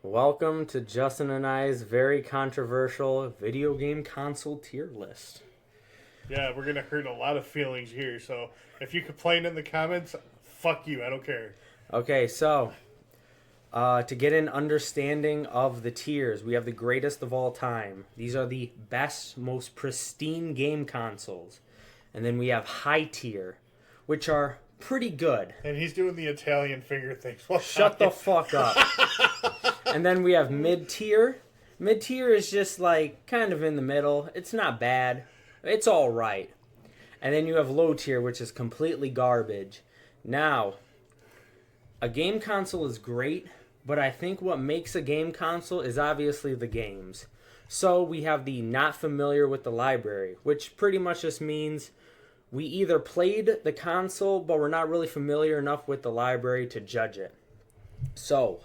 Welcome to Justin and I's very controversial video game console tier list. Yeah, we're gonna hurt a lot of feelings here. So if you complain in the comments, fuck you. I don't care. Okay, so to get an understanding of the tiers, we have the greatest of all time. These are the best, most pristine game consoles. And then we have high tier, which are pretty good. And he's doing the Italian finger things. Shut the fuck up. And then we have mid tier. Mid tier is just like kind of in the middle. It's not bad. It's all right. And then you have low tier, which is completely garbage. Now, a game console is great, but I think what makes a game console is obviously the games. So we have the not familiar with the library, which pretty much just means we either played the console, but we're not really familiar enough with the library to judge it. So,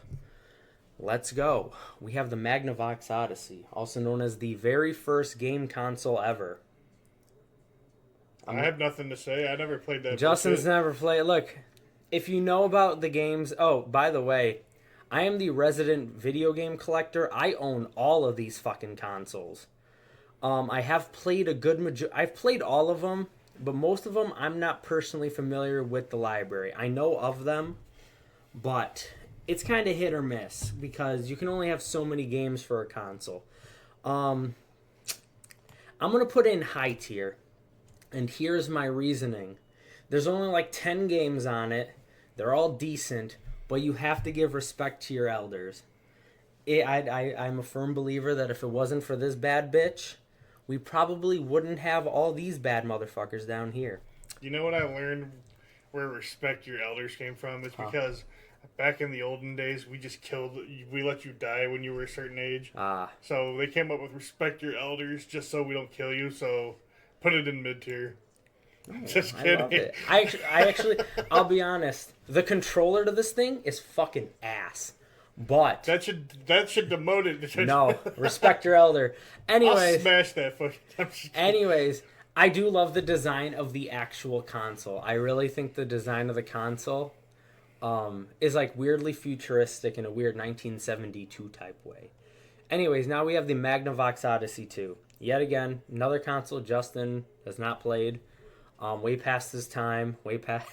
let's go. We have the Magnavox Odyssey, also known as the very first game console ever. I have nothing to say. I never played that. Justin's bullshit. never played. Look, if you know about the games... Oh, by the way, I am the resident video game collector. I own all of these fucking consoles. I have played a good... I've played all of them, but most of them I'm not personally familiar with the library. I know of them, but it's kind of hit or miss because you can only have so many games for a console. I'm going to put in high tier, and here's my reasoning. There's only like 10 games on it. They're all decent, but you have to give respect to your elders. I'm a firm believer that if it wasn't for this bad bitch, we probably wouldn't have all these bad motherfuckers down here. You know what I learned where respect your elders came from? It's because back in the olden days, we let you die when you were a certain age. So they came up with respect your elders just so we don't kill you. So put it in mid tier. Just kidding. I love it. I actually, I'll be honest. The controller to this thing is fucking ass. But that should demote it. No, respect your elder. Anyways, I'll smash that fucking. Anyways, I do love the design of the actual console. I really think the design of the console is like weirdly futuristic in a weird 1972 type way. Anyways, now we have the Magnavox Odyssey 2. Yet again, another console Justin has not played. Way past his time. Way past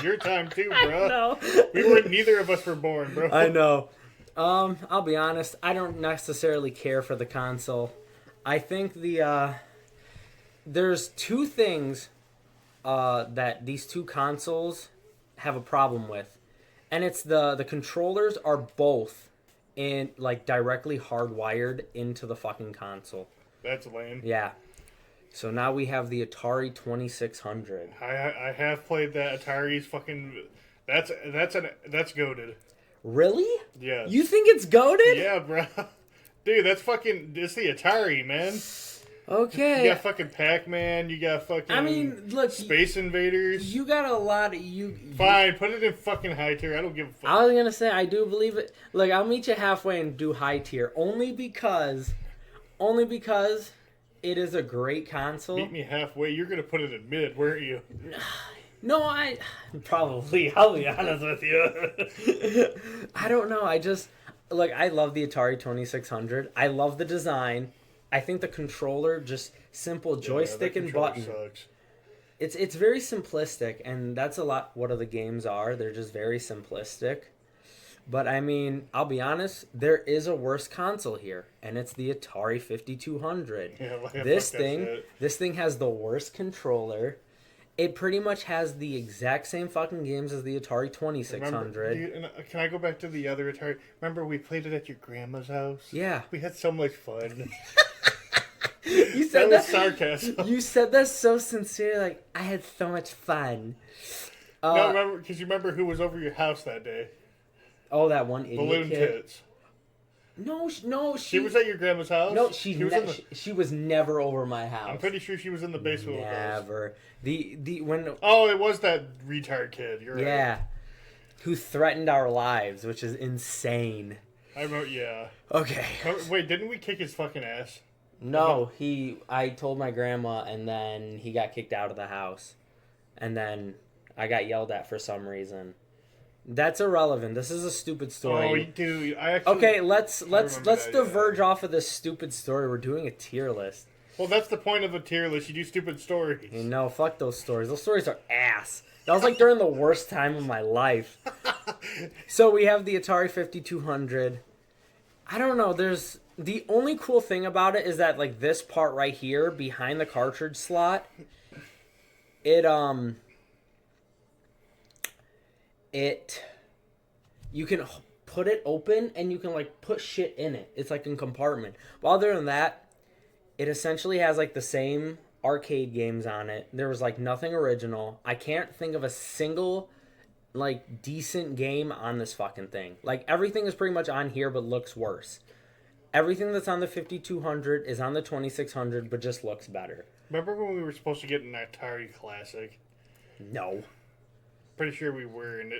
your time too, bro. I know. Neither of us were born, bro. I know. I'll be honest. I don't necessarily care for the console. I think there's two things that these two consoles have a problem with, and it's the controllers are both in like directly hardwired into the fucking console. That's lame. Yeah. So now we have the Atari 2600. I have played that. Atari's fucking. That's goated. Really? Yeah. You think it's goated? Yeah, bro. Dude, that's fucking. It's the Atari, man. Okay. You got fucking Pac-Man. You got fucking. I mean, look. Space Invaders. You got a lot of you. Fine, put it in fucking high tier. I don't give a fuck. I was gonna say I do believe it. Look, I'll meet you halfway and do high tier only because it is a great console. Meet me halfway. You're gonna put it in mid, weren't you? No, I probably. I'll be honest with you. I don't know. I just I love the Atari 2600. I love the design. I think the controller, just simple joystick and button. Sucks. It's very simplistic, and that's a lot what the games are. They're just very simplistic. But I mean, I'll be honest, there is a worse console here, and it's the Atari 5200. Yeah, this thing has the worst controller. It pretty much has the exact same fucking games as the Atari 2600. Can I go back to the other Atari? Remember we played it at your grandma's house? Yeah. We had so much fun. You said that was sarcasm. You said that so sincerely, like, I had so much fun. No, remember, because you remember who was over your house that day. Oh, that one idiot Balloon kid. Tits. No, she was at your grandma's house. No, she was never over my house. I'm pretty sure she was in the basement. Never. Oh, it was that retard kid. You're right. Yeah, who threatened our lives, which is insane. I wrote Okay. Wait, didn't we kick his fucking ass? No, I told my grandma, and then he got kicked out of the house, and then I got yelled at for some reason. That's irrelevant. This is a stupid story. Oh, dude, I actually. Okay, let's diverge yeah. off of this stupid story. We're doing a tier list. Well, that's the point of a tier list. You do stupid stories. No, fuck those stories. Those stories are ass. That was like during the worst time of my life. So we have the Atari 5200. I don't know. There's the only cool thing about it is that like this part right here behind the cartridge slot, it you can put it open and you can like put shit in it. It's like a compartment. But other than that, it essentially has like the same arcade games on it. There was like nothing original. I can't think of a single like decent game on this fucking thing. Like everything is pretty much on here but looks worse. Everything that's on the 5200 is on the 2600 but just looks better. Remember when we were supposed to get an Atari Classic? No. Pretty sure we were, and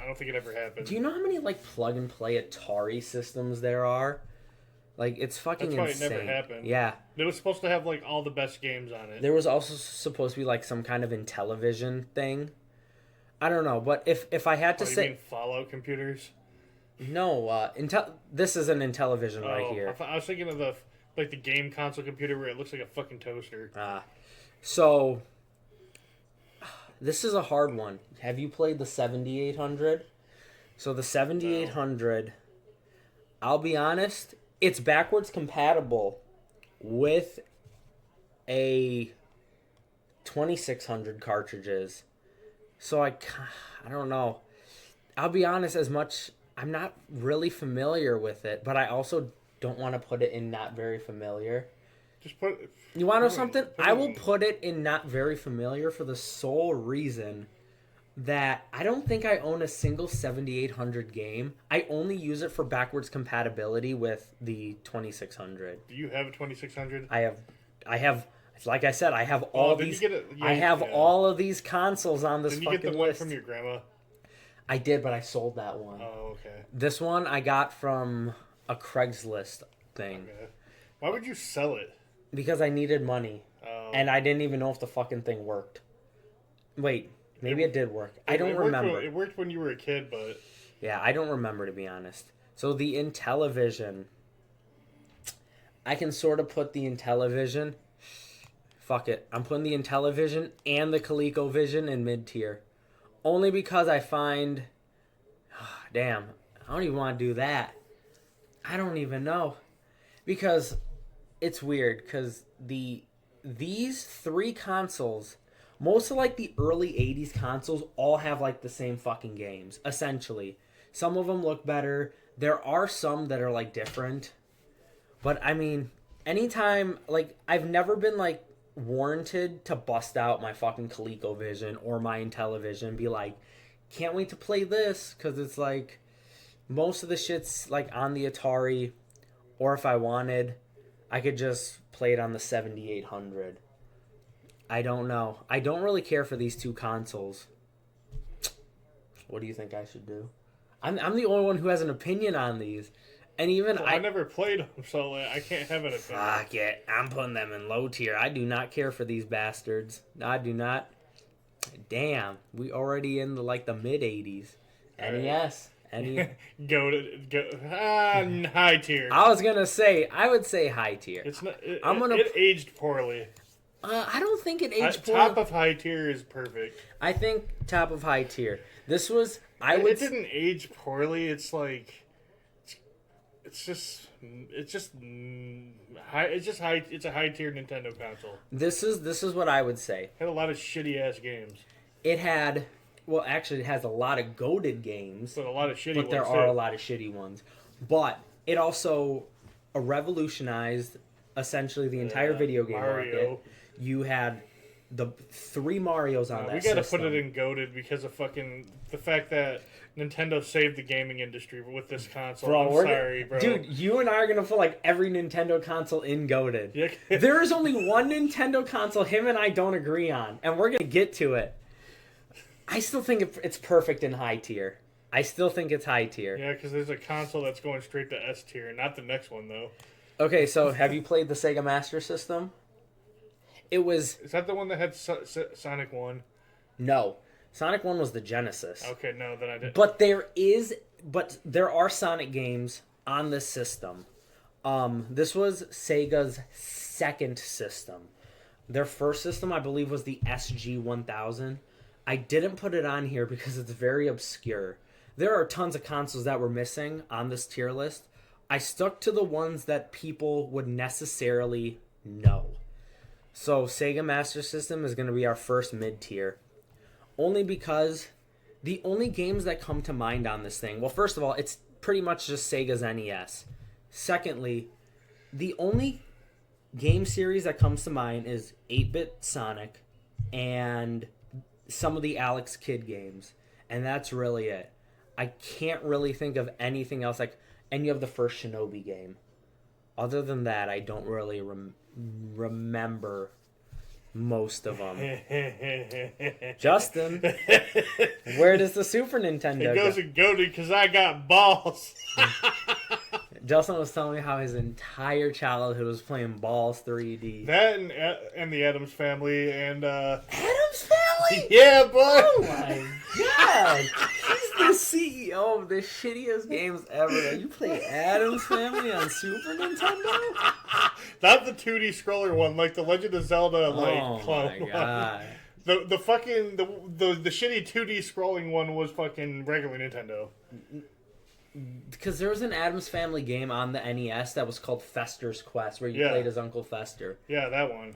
I don't think it ever happened. Do you know how many like plug and play Atari systems there are? Like it's fucking That's why insane. it never happened. Yeah. It was supposed to have like all the best games on it. There was also supposed to be like some kind of Intellivision thing. I don't know, but if I had to say, you mean Fallout computers? No, this is an Intellivision right here. I was thinking of the game console computer where it looks like a fucking toaster. So this is a hard one. Have you played the 7800? So the 7800, no. I'll be honest, it's backwards compatible with a 2600 cartridges. So I don't know. I'll be honest, I'm not really familiar with it, but I also don't want to put it in not very familiar. Just put it. You want to know something? I will put it in not very familiar for the sole reason that I don't think I own a single 7800 game. I only use it for backwards compatibility with the 2600. Do you have a 2600? I have. Like I said, I have all these. All of these consoles on this fucking list. Did you get the one from your grandma? I did, but I sold that one. Oh, okay. This one I got from a Craigslist thing. Okay. Why would you sell it? Because I needed money. Oh. And I didn't even know if the fucking thing worked. Wait, maybe it did work. I don't remember. It worked when you were a kid, but... Yeah, I don't remember, to be honest. So the Intellivision... I can sort of put the Intellivision... Fuck it. I'm putting the Intellivision and the ColecoVision in mid-tier. Only because I find... damn, I don't even want to do that. I don't even know. Because it's weird, because these three consoles, most of like the early 80s consoles all have like the same fucking games, essentially. Some of them look better. There are some that are like different. But I mean, anytime, like, I've never been like warranted to bust out my fucking ColecoVision or my Intellivision and be like, can't wait to play this, because it's like most of the shit's like on the Atari, or if I wanted, I could just play it on the 7800. I don't know. I don't really care for these two consoles. What do you think I should do? I'm the only one who has an opinion on these. And even I never played them, so I can't have an opinion. Fuck it. I'm putting them in low tier. I do not care for these bastards. I do not. Damn. We already in the mid 80s. NES. High tier. I was gonna say, I would say high tier. It's not. It aged poorly. I don't think it aged poorly. Top of high tier is perfect. I think top of high tier. This was. It didn't age poorly. It's like. It's just high. It's a high tier Nintendo console. This is what I would say. It had a lot of shitty ass games. It had. Well, actually, it has a lot of goated games. But a lot of shitty ones. But there are a lot of shitty ones. But it also revolutionized essentially the entire video game market. You had the 3 Marios on that system. We gotta put it in goated because of the fact that Nintendo saved the gaming industry with this console. Bro, I'm sorry, bro. Dude, you and I are gonna put every Nintendo console in goated. Yeah. There is only one Nintendo console him and I don't agree on, and we're gonna get to it. I still think it's perfect in high tier. I still think it's high tier. Yeah, because there's a console that's going straight to S tier, not the next one though. Okay, so have you played the Sega Master System? Is that the one that had Sonic 1? No. Sonic 1 was the Genesis. Okay, no, then I didn't. But there are Sonic games on this system. This was Sega's second system. Their first system, I believe, was the SG-1000. I didn't put it on here because it's very obscure. There are tons of consoles that were missing on this tier list. I stuck to the ones that people would necessarily know. So Sega Master System is going to be our first mid-tier. Only because the only games that come to mind on this thing... Well, first of all, it's pretty much just Sega's NES. Secondly, the only game series that comes to mind is 8-Bit Sonic and some of the Alex Kidd games. And that's really it. I can't really think of anything else. Like, and you have the first Shinobi game. Other than that, I don't really remember most of them. Justin, where does the Super Nintendo It goes and goated because I got balls. Justin was telling me how his entire childhood was playing Balls 3D. That and the Addams Family and Addams Family? Yeah, boy. Oh my god. He's the CEO of the shittiest games ever. You play Addams Family on Super Nintendo? Not the 2D scroller one, like the Legend of Zelda clone. My god. The fucking the shitty 2D scrolling one was fucking regular Nintendo. Because there was an Addams Family game on the NES that was called Fester's Quest, where you played as Uncle Fester. Yeah, that one.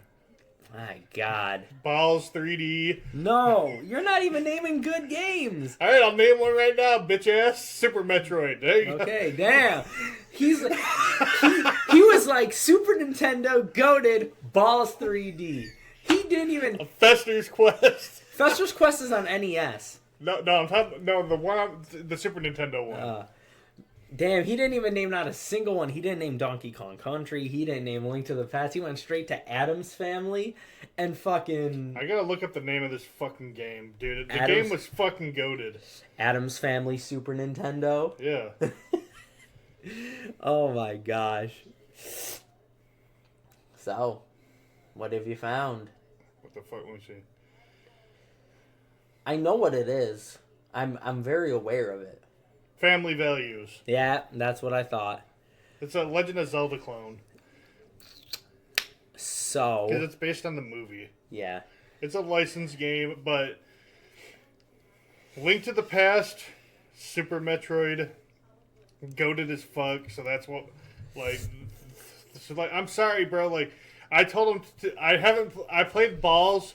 My God. Balls 3D. No, you're not even naming good games. All right, I'll name one right now, bitch ass. Super Metroid. There you go. Okay, damn. He was like Super Nintendo, goated, Balls 3D. He didn't even. Fester's Quest. Fester's Quest is on NES. No, I'm talking. No, the Super Nintendo one. Damn, he didn't even name not a single one. He didn't name Donkey Kong Country. He didn't name Link to the Past. He went straight to Addams Family and fucking... I gotta look up the name of this fucking game, dude. The game was fucking goated. Addams Family Super Nintendo. Yeah. Oh my gosh. So, what have you found? What the fuck? Let me see. I know what it is. I'm very aware of it. Family Values. Yeah, that's what I thought. It's a Legend of Zelda clone. So... Because it's based on the movie. Yeah. It's a licensed game, but... Link to the Past, Super Metroid, goated as fuck, so that's what... I'm sorry, bro, I told him I played Balls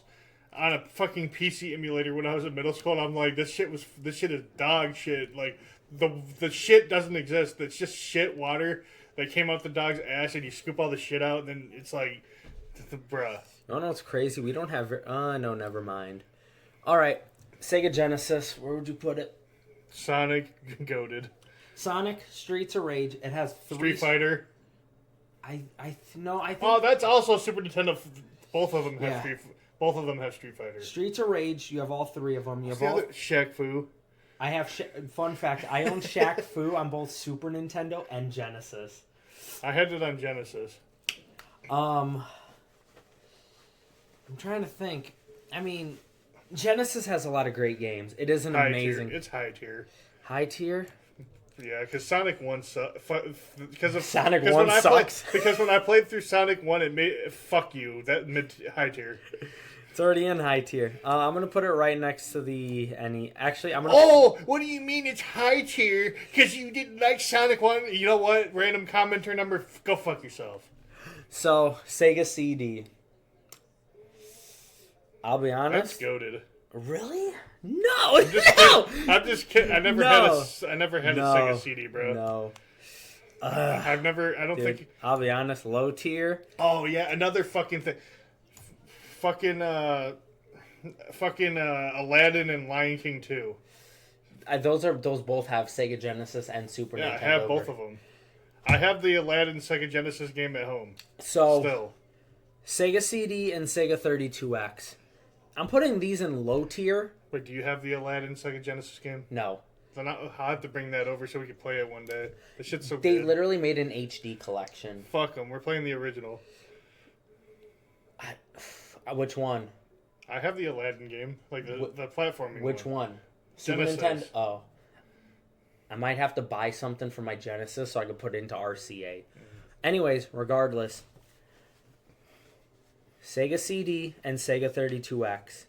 on a fucking PC emulator when I was in middle school, and I'm like, this shit is dog shit, the shit doesn't exist. It's just shit water that came out the dog's ass, and you scoop all the shit out, and then it's like, bruh. Oh no, it's crazy. We don't have... no, never mind. Alright, Sega Genesis, where would you put it? Sonic, goated. Sonic, Streets of Rage, it has 3... Street Fighter. I think... Oh, that's also Super Nintendo. Both of them have Street Fighter. Streets of Rage, you have all 3 of them. You have all... Shaq Fu. I have... Fun fact, I own Shaq Fu on both Super Nintendo and Genesis. I had it on Genesis. I'm trying to think. I mean, Genesis has a lot of great games. It is an amazing... Tier. It's high tier. High tier? Yeah, because Sonic 1 sucks. Sonic 1 sucks. Because when I played through Sonic 1, it made... Fuck you. That high tier. It's already in high tier. I'm going to put it right next to the... Actually, I'm going to... Oh! What do you mean it's high tier? Because you didn't like Sonic 1? You know what? Random commenter number... Go fuck yourself. So, Sega CD. I'll be honest. That's goated. Really? No! No! I'm just kidding. I never had a Sega CD, bro. No. I don't think... I'll be honest, low tier. Oh, yeah, another fucking thing. Fucking Aladdin and Lion King 2. Those both have Sega Genesis and Super Nintendo. Yeah, I have both of them. I have the Aladdin Sega Genesis game at home. So, still. Sega CD and Sega 32X. I'm putting these in low tier. Wait, do you have the Aladdin Sega Genesis game? No. Then I'll have to bring that over so we can play it one day. The shit's so good. They literally made an HD collection. Fuck them. We're playing the original. Which one? I have the Aladdin game, like the platforming. Which one? Super Nintendo. Oh, I might have to buy something for my Genesis so I can put it into RCA. Anyways, regardless, Sega CD and Sega 32X.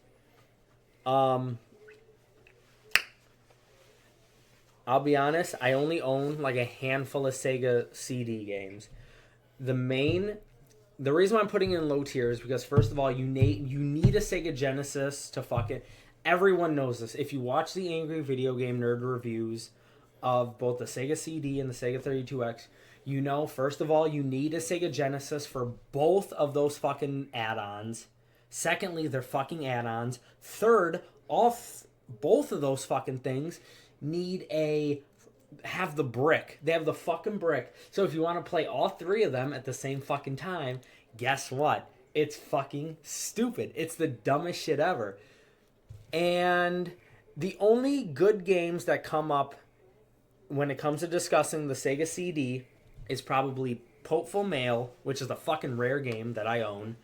I'll be honest, I only own like a handful of Sega CD games. The reason why I'm putting it in low tier is because first of all, you need a Sega Genesis to fucking. Everyone knows this. If you watch the Angry Video Game Nerd reviews of both the Sega CD and the Sega 32X, you know, first of all, you need a Sega Genesis for both of those fucking add-ons. Secondly, they're fucking add-ons. Third, both of those fucking things have the brick. They have the fucking brick. So if you want to play all three of them at the same fucking time, guess what? It's fucking stupid. It's the dumbest shit ever. And the only good games that come up when it comes to discussing the Sega CD is probably Popeful Mail, which is a fucking rare game that I own.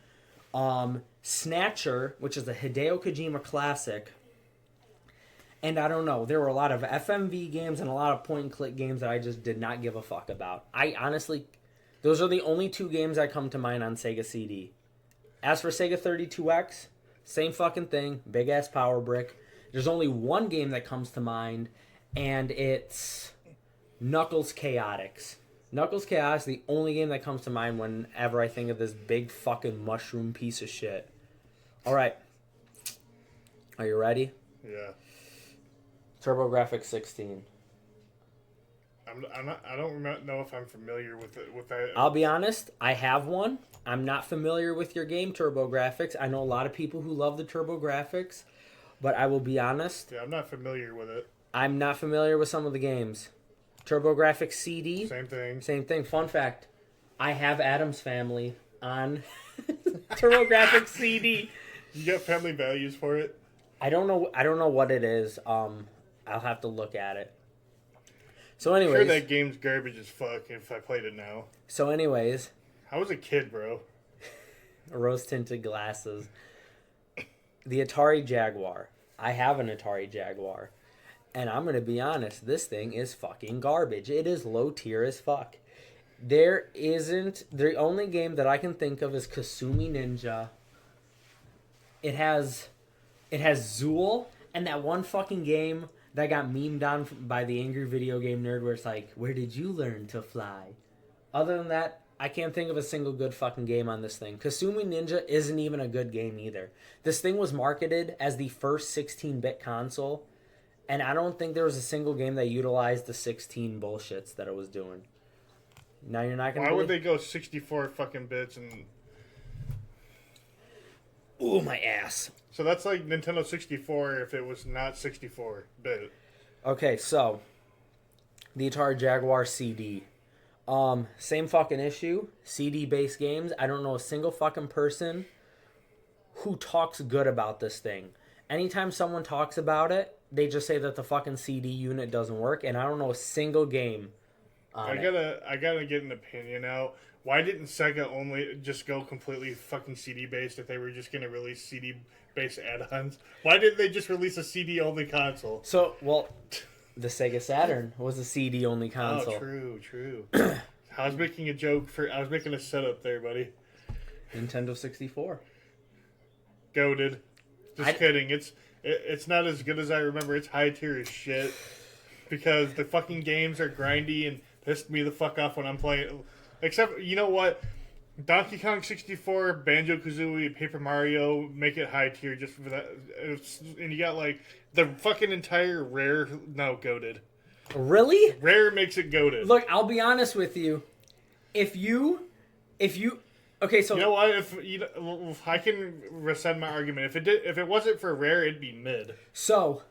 Snatcher, which is a Hideo Kojima classic. And I don't know, there were a lot of FMV games and a lot of point-and-click games that I just did not give a fuck about. I honestly, those are the only two games that come to mind on Sega CD. As for Sega 32X, same fucking thing, big-ass power brick. There's only one game that comes to mind, and it's Knuckles Chaotix. Knuckles Chaotix is the only game that comes to mind whenever I think of this big fucking mushroom piece of shit. Alright. Are you ready? Yeah. TurboGrafx 16. I don't know if I'm familiar with that. I'll be honest, I have one. I'm not familiar with your game, TurboGrafx. I know a lot of people who love the TurboGrafx, but I will be honest. Yeah, I'm not familiar with it. I'm not familiar with some of the games. TurboGrafx CD. Same thing. Same thing. Fun fact, I have Addams Family on TurboGrafx CD. You got Family Values for it? I don't know what it is. I'll have to look at it. So anyways, I'm sure that game's garbage as fuck if I played it now. So anyways, I was a kid, bro. Rose tinted glasses. The Atari Jaguar. I have an Atari Jaguar. And I'm going to be honest, this thing is fucking garbage. It is low tier as fuck. The only game that I can think of is Kasumi Ninja. It has Zool and that one fucking game that got memed on by the Angry Video Game Nerd where it's like, where did you learn to fly? Other than that, I can't think of a single good fucking game on this thing. Kasumi Ninja isn't even a good game either. This thing was marketed as the first 16-bit console, and I don't think there was a single game that utilized the 16 bullshits that it was doing. Now you're not gonna. Why would they go 64 fucking bits and? Ooh, my ass. So that's like Nintendo 64 if it was not 64-bit. Okay, so the Atari Jaguar CD. Same fucking issue. CD-based games. I don't know a single fucking person who talks good about this thing. Anytime someone talks about it, they just say that the fucking CD unit doesn't work, and I don't know a single game on it. I gotta get an opinion out. Why didn't Sega only just go completely fucking CD-based if they were just gonna release CD-based add-ons? Why didn't they just release a CD-only console? So, well, the Sega Saturn was a CD-only console. Oh, true. I was making a joke I was making a setup there, buddy. Nintendo 64. Goated. Just kidding. It's not as good as I remember. It's high tier as shit. Because the fucking games are grindy and pissed me the fuck off when I'm playing. Except, you know what? Donkey Kong 64, Banjo-Kazooie, Paper Mario make it high tier just for that. And you got like the fucking entire Rare. No, goated. Really? Rare makes it goated. Look, I'll be honest with you. If you okay, so you know what? If I can rescind my argument. If it wasn't for Rare, it'd be mid. So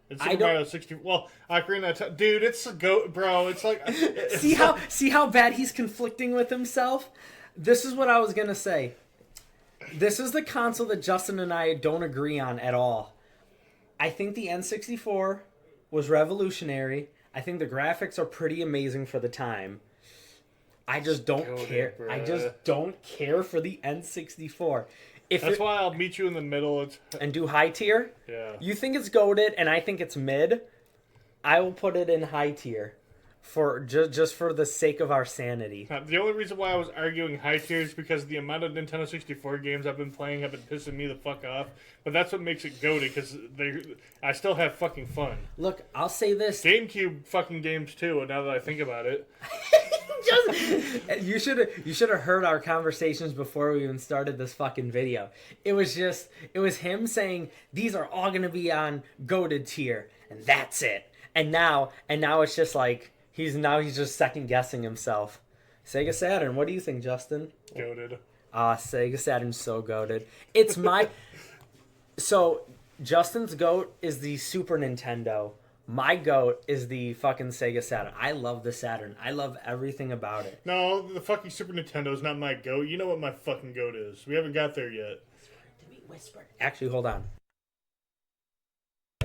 it's Super Mario 60. Well, Ocarina of Time, dude, it's a goat, bro. It's like see how bad he's conflicting with himself. This is what I was gonna say. This is the console that Justin and I don't agree on at all. I think the N64 was revolutionary. I think the graphics are pretty amazing for the time. I just don't care. I just don't care for the N64. That's why I'll meet you in the middle. And do high tier? Yeah. You think it's goated, and I think it's mid. I will put it in high tier. For just for the sake of our sanity. The only reason why I was arguing high tier is because the amount of Nintendo 64 games I've been playing have been pissing me the fuck off. But that's what makes it goated, because I still have fucking fun. Look, I'll say this. GameCube fucking games too, now that I think about it. You should have heard our conversations before we even started this fucking video. It was him saying these are all gonna be on goated tier, and that's it. And now it's just like he's just second guessing himself. Sega Saturn, what do you think, Justin? Goated. Sega Saturn's so goated. It's my so Justin's goat is the Super Nintendo. My goat is the fucking Sega Saturn. I love the Saturn. I love everything about it. No, the fucking Super Nintendo is not my goat. You know what my fucking goat is. We haven't got there yet. Actually, hold on.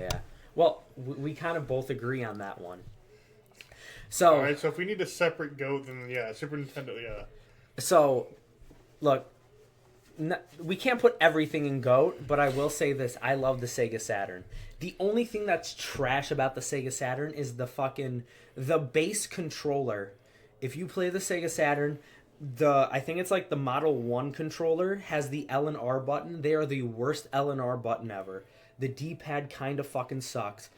Yeah. Well, we kind of both agree on that one. So, all right, so if we need a separate goat, then yeah, Super Nintendo, yeah. So, look, we can't put everything in GOAT, but I will say this. I love the Sega Saturn. The only thing that's trash about the Sega Saturn is the base controller. If you play the Sega Saturn, I think it's like the Model 1 controller has the L and R button. They are the worst L and R button ever. The D-pad kind of fucking sucks.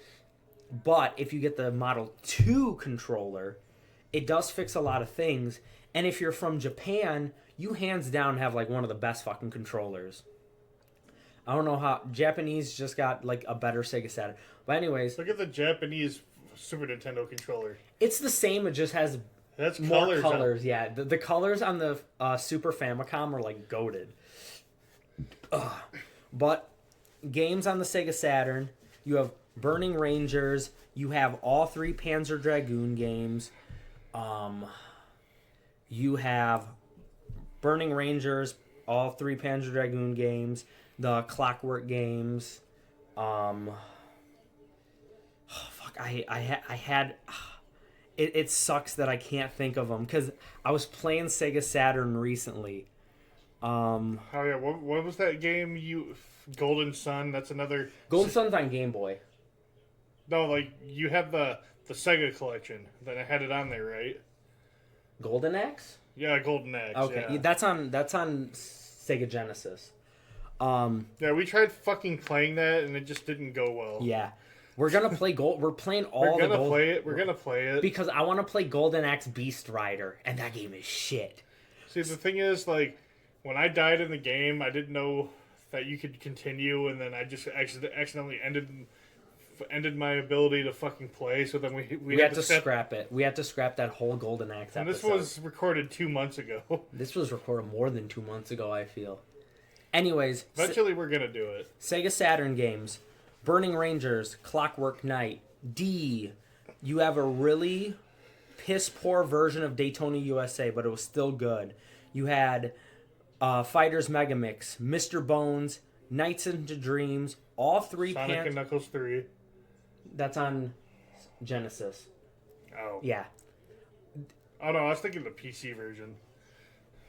But if you get the Model 2 controller, it does fix a lot of things. And if you're from Japan, you hands down have like one of the best fucking controllers. I don't know how Japanese just got like a better Sega Saturn. But anyways, look at the Japanese Super Nintendo controller. It's the same, it just has more colors. Yeah, the colors on the Super Famicom are like goated. But games on the Sega Saturn, you have Burning Rangers, you have all 3 Panzer Dragoon games. You have Burning Rangers, all 3 Panzer Dragoon games, the Clockwork games. It sucks that I can't think of them because I was playing Sega Saturn recently. Oh yeah, what was that game? Golden Sun. That's another. Golden Sun's on Game Boy. No, like you have the Sega collection. Then I had it on there, right? Golden Axe? Yeah, Golden Axe. Okay, yeah. That's on Sega Genesis. Yeah, we tried fucking playing that and it just didn't go well. Yeah. We're gonna play We're playing all the We're gonna play it because I want to play Golden Axe Beast Rider, and that game is shit. See, the thing is, like, when I died in the game, I didn't know that you could continue, and then I just accidentally ended my ability to fucking play. So then we had to scrap it. We had to scrap that whole Golden Axe episode. And this was recorded 2 months ago. This was recorded more than 2 months ago, I feel. Anyways, eventually we're gonna do it. Sega Saturn games. Burning Rangers, Clockwork Knight, D. You have a really piss-poor version of Daytona USA, but it was still good. You had Fighters Megamix, Mr. Bones, Nights into Dreams, all 3 Sonic and Knuckles 3. That's on Genesis. Oh. Yeah. Oh no, I was thinking the PC version.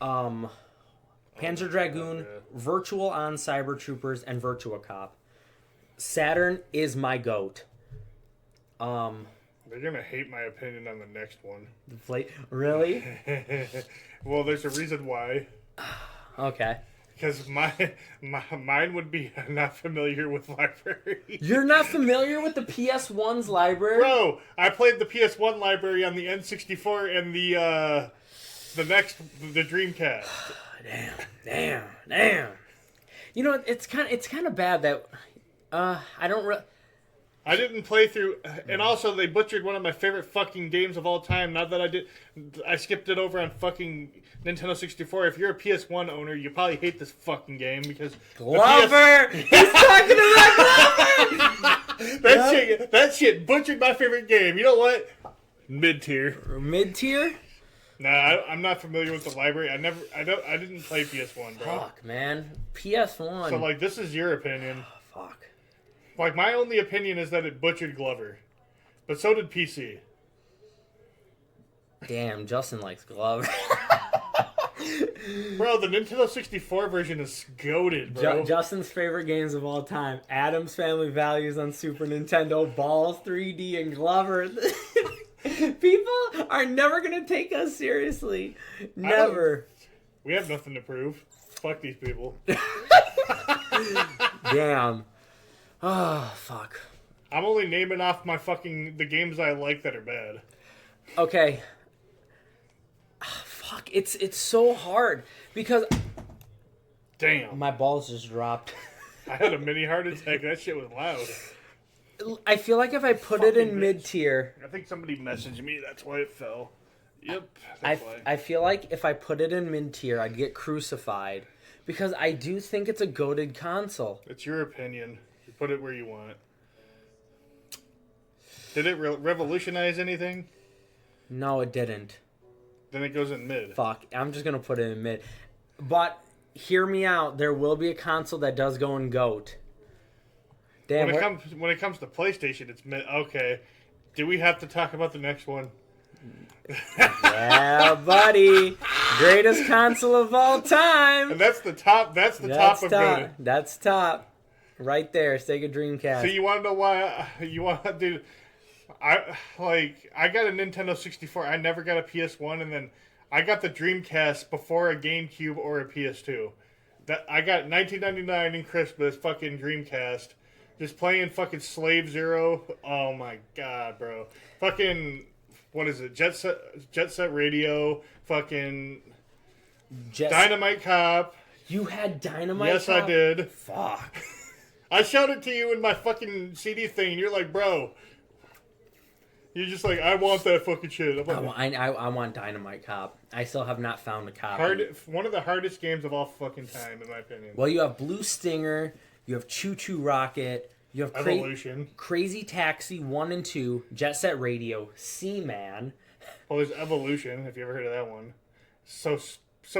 Panzer Dragoon, Virtual on Cyber Troopers, and Virtua Cop. Saturn is my GOAT. They're gonna hate my opinion on the next one. Really? Well, there's a reason why. Okay. Because mine would be I'm not familiar with library. You're not familiar with the PS1's library? Bro, I played the PS1 library on the N64 and the Dreamcast. Damn. You know, it's kind of bad that I didn't play through, and also they butchered one of my favorite fucking games of all time. Not that I skipped it over on fucking Nintendo 64. If you're a PS1 owner, you probably hate this fucking game because Glover. He's talking about Glover. That shit butchered my favorite game. You know what? Mid tier. Nah, I'm not familiar with the library. I didn't play PS1, bro. Fuck, man. PS1. So like, this is your opinion. Fuck. Like, my only opinion is that it butchered Glover. But so did PC. Damn, Justin likes Glover. Bro, the Nintendo 64 version is goated, bro. Justin's favorite games of all time. Adam's Family Values on Super Nintendo, Ball 3D, and Glover. People are never going to take us seriously. Never. We have nothing to prove. Fuck these people. Damn. Oh, fuck. I'm only naming off the games I like that are bad. Okay. Fuck, it's so hard because damn, my balls just dropped. I had a mini heart attack. That shit was loud. I feel like if I put it in mid tier, I think somebody messaged me. That's why it fell. Yep. I feel like if I put it in mid tier, I'd get crucified because I do think it's a goated console. It's your opinion. You put it where you want. Did it revolutionize anything? No, it didn't. Then it goes in mid. Fuck, I'm just gonna put it in mid. But hear me out. There will be a console that does go in GOAT. Damn. When it comes to PlayStation, it's mid. Okay. Do we have to talk about the next one? Yeah, buddy. Greatest console of all time. And that's the top. That's the top of good. That's top. Right there. Sega Dreamcast. So you want to know why? You want to do? I got a Nintendo 64. I never got a PS1, and then I got the Dreamcast before a GameCube or a PS2. That I got 1999 in Christmas, fucking Dreamcast, just playing fucking Slave Zero. Oh my god, bro! Fucking what is it? Jet Set Radio. Fucking Dynamite Cop. You had Dynamite Yes, Cop? I did. Fuck. I shouted to you in my fucking CD thing, and you're like, bro. You're just like, I want that fucking shit. I want Dynamite Cop. I still have not found a copy. One of the hardest games of all fucking time, in my opinion. Well, you have Blue Stinger, you have Choo Choo Rocket, you have Evolution, Crazy Taxi 1 and 2, Jet Set Radio, Seaman. Well, there's Evolution, if you ever heard of that one. So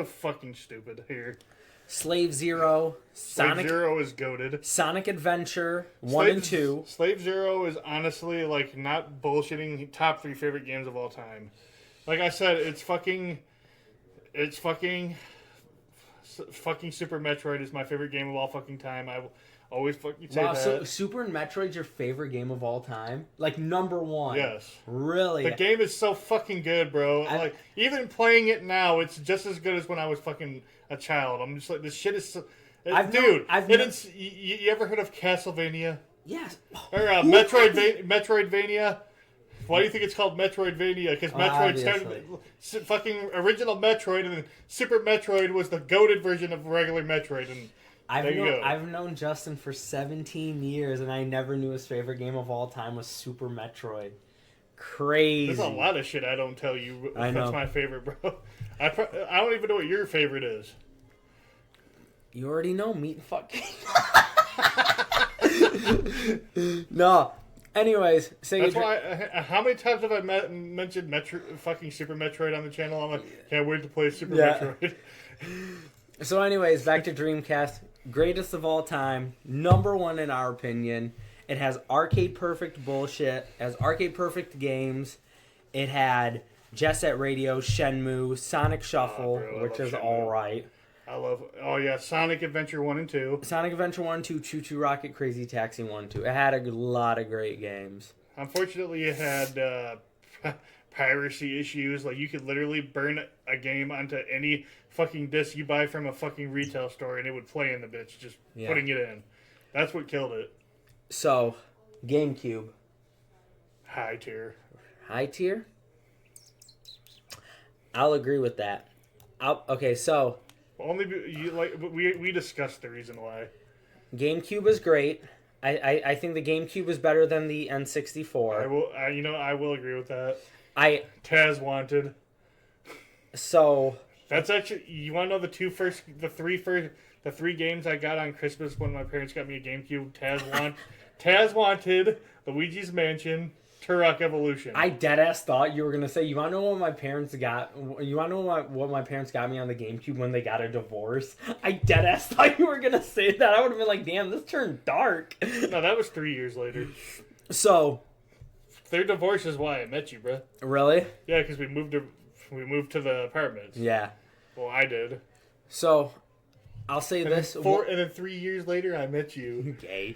fucking stupid here. Slave Zero, Slave Zero is goated. Sonic Adventure 1 and 2. Slave Zero is honestly, like, not bullshitting, top 3 favorite games of all time. Like I said, it's fucking Super Metroid is my favorite game of all fucking time. I will always fucking say that. So Super and Metroid's your favorite game of all time? Like, number one? Yes. Really? The game is so fucking good, bro. Like, even playing it now, it's just as good as when I was fucking a child. I'm just like, this shit is so... You ever heard of Castlevania? Yes. Or Metroidvania? Why do you think it's called Metroidvania? Because Metroid started fucking original Metroid, and then Super Metroid was the goated version of regular Metroid. And I've known Justin for 17 years, and I never knew his favorite game of all time was Super Metroid. Crazy. There's a lot of shit I don't tell you. I know. That's my favorite, bro. I don't even know what your favorite is. You already know Meat and Fuck. No. Anyways, that's why. How many times have I mentioned fucking Super Metroid on the channel? I'm like, can't wait to play Super Metroid. So, anyways, back to Dreamcast. Greatest of all time. Number one in our opinion. It has arcade perfect bullshit. It has arcade perfect games. It had Jet Set Radio, Shenmue, Sonic Shuffle, which is alright. I love... Oh, yeah. Sonic Adventure 1 and 2. Sonic Adventure 1 and 2, Choo Choo Rocket, Crazy Taxi 1 and 2. It had a lot of great games. Unfortunately, it had piracy issues. Like, you could literally burn a game onto any fucking disc you buy from a fucking retail store, and it would play in the bitch, just putting it in. That's what killed it. So, GameCube. High tier. High tier? I'll agree with that. Okay, so... we discussed the reason why. GameCube is great. I think the GameCube is better than the N64. I will agree with that. Taz Wanted. So that's actually, you want to know the three games I got on Christmas when my parents got me a GameCube? Taz Wanted, Luigi's Mansion, Turok Evolution. I deadass thought you were gonna say, you wanna know what my parents got? You wanna know what my parents got me on the GameCube when they got a divorce? I deadass thought you were gonna say that. I would have been like, damn, this turned dark. No, that was 3 years later. So, their divorce is why I met you, bro. Really? Yeah, because we moved to the apartments. Yeah. Well, I did. So, I'll say this. And then 3 years later, I met you. Gay.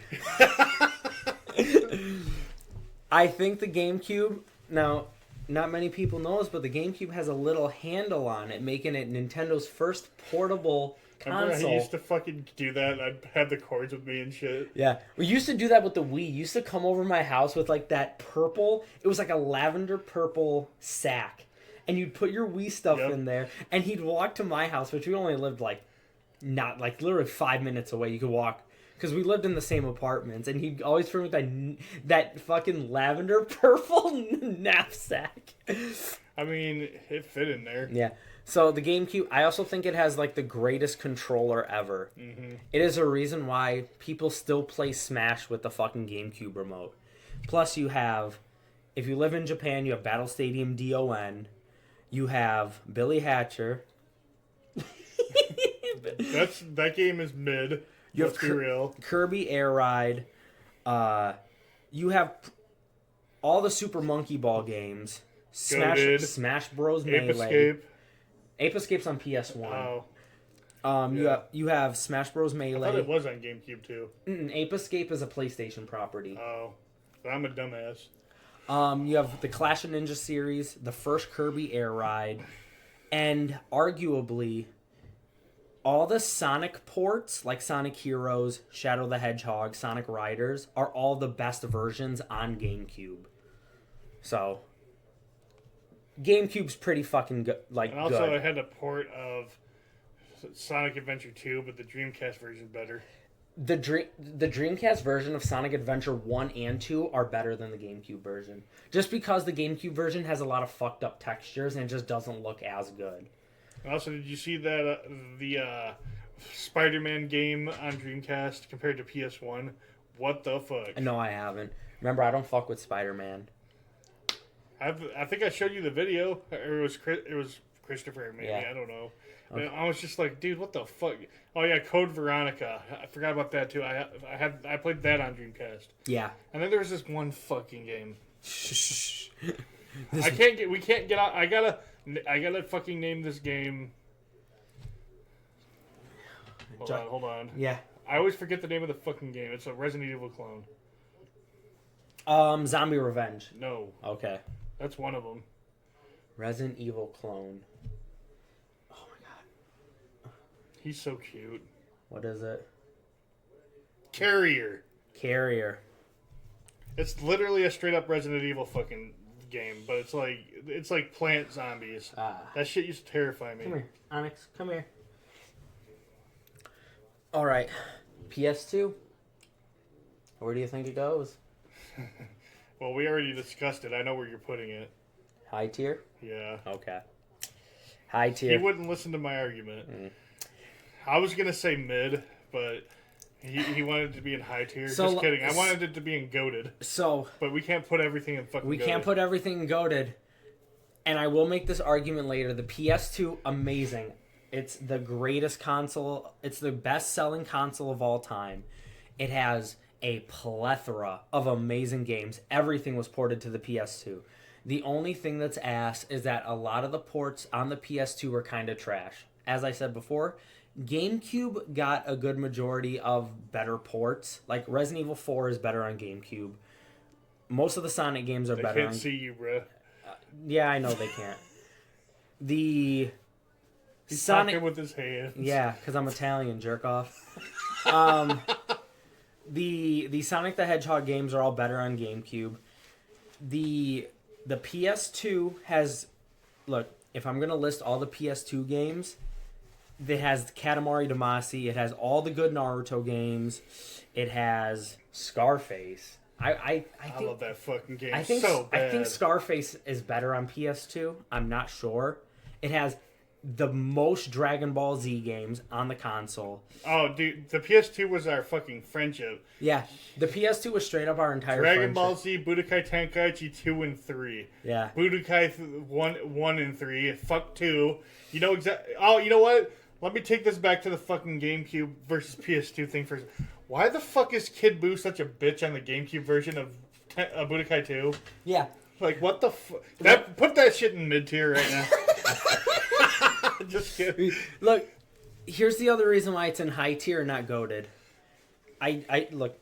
I think the GameCube, now, not many people know this, but the GameCube has a little handle on it, making it Nintendo's first portable console. Remember I used to fucking do that? I'd have the cords with me and shit. Yeah. We used to do that with the Wii. You used to come over my house with like that purple, it was like a lavender purple sack. And you'd put your Wii stuff in there, and he'd walk to my house, which we only lived not literally 5 minutes away. You could walk, because we lived in the same apartments, and he'd always bring with that fucking lavender purple knapsack. I mean, it fit in there. Yeah. So the GameCube, I also think it has like the greatest controller ever. Mm-hmm. It is a reason why people still play Smash with the fucking GameCube remote. Plus you have, if you live in Japan, you have Battle Stadium DON. You have Billy Hatcher. That game is mid. You Let's have be real. Kirby Air Ride. You have all the Super Monkey Ball games. Smash Bros. Melee. Ape Escape's on PS1. Oh. You have Smash Bros. Melee. I thought it was on GameCube too. Ape Escape is a PlayStation property. Oh. I'm a dumbass. You have the Clash of Ninja series, the first Kirby Air Ride, and arguably all the Sonic ports, like Sonic Heroes, Shadow the Hedgehog, Sonic Riders, are all the best versions on GameCube. So, GameCube's pretty fucking good. And also, I had a port of Sonic Adventure 2, but the Dreamcast version's better. The Dreamcast version of Sonic Adventure 1 and 2 are better than the GameCube version. Just because the GameCube version has a lot of fucked up textures and it just doesn't look as good. Also, did you see that the Spider-Man game on Dreamcast compared to PS1? What the fuck? No, I haven't. Remember, I don't fuck with Spider-Man. I think I showed you the video. Or it was Christopher, maybe. Yeah. I don't know. Okay. I was just like, dude, what the fuck? Oh yeah, Code Veronica. I forgot about that too. I played that on Dreamcast. Yeah. And then there was this one fucking game. We can't get out. I gotta fucking name this game. Hold on. Yeah. I always forget the name of the fucking game. It's a Resident Evil clone. Zombie Revenge. No. Okay. That's one of them. Resident Evil clone. He's so cute. What is it? Carrier. It's literally a straight up Resident Evil fucking game, but it's like plant zombies. That shit used to terrify me. Come here, Onyx. Come here. All right, PS2. Where do you think it goes? Well, we already discussed it. I know where you're putting it. High tier? Yeah. Okay. High tier. He wouldn't listen to my argument. I was going to say mid, but he wanted it to be in high tier. So, just kidding. I wanted it to be in goated. But we can't put everything in fucking We can't put everything in goated. And I will make this argument later. The PS2, amazing. It's the greatest console. It's the best-selling console of all time. It has a plethora of amazing games. Everything was ported to the PS2. The only thing that's ass is that a lot of the ports on the PS2 were kind of trash. As I said before, GameCube got a good majority of better ports. Like Resident Evil 4 is better on GameCube. Most of the Sonic games are better. They can't see you, bro. Yeah, I know they can't. He's Sonic talking with his hands. Yeah, because I'm Italian, jerk off. The Sonic the Hedgehog games are all better on GameCube. The PS2 has, look, if I'm gonna list all the PS2 games. It has Katamari Damacy. It has all the good Naruto games. It has Scarface. I love that fucking game. I think so bad. I think Scarface is better on PS2. I'm not sure. It has the most Dragon Ball Z games on the console. Oh, dude, the PS2 was our fucking friendship. Yeah, the PS2 was straight up our entire Dragon friendship. Ball Z, Budokai Tenkaichi 2 and 3. Yeah. Budokai 1 and 3. Fuck 2. You know exactly. Oh, you know what? Let me take this back to the fucking GameCube versus PS2 thing first. Why the fuck is Kid Buu such a bitch on the GameCube version of Budokai 2? Yeah. Like, what the fuck? Put that shit in mid-tier right now. Just kidding. Look, here's the other reason why it's in high tier and not goated. I look,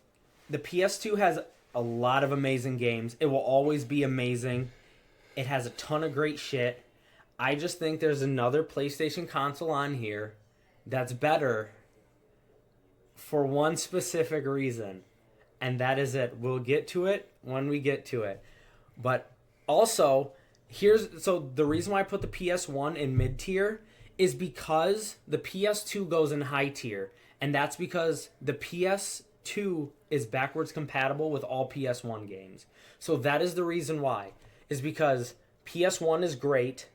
the PS2 has a lot of amazing games. It will always be amazing. It has a ton of great shit. I just think there's another PlayStation console on here that's better for one specific reason. And that is it. We'll get to it when we get to it. But also, so the reason why I put the PS1 in mid tier is because the PS2 goes in high tier. And that's because the PS2 is backwards compatible with all PS1 games. So that is the reason why. Is because PS1 is great,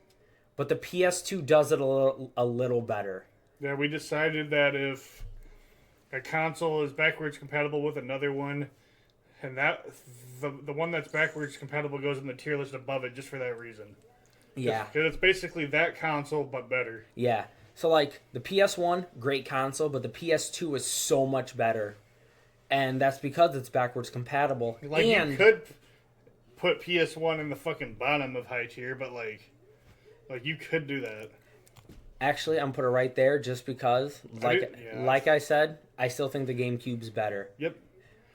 but the PS2 does it a little better. Yeah, we decided that if a console is backwards compatible with another one, and that the one that's backwards compatible goes in the tier list above it just for that reason. Yeah. Because it's basically that console, but better. Yeah. So, like, the PS1, great console, but the PS2 is so much better. And that's because it's backwards compatible. Like, you could put PS1 in the fucking bottom of high tier, but, like you could do that. Actually, I'm put it right there just because, like I said, I still think the GameCube's better. Yep.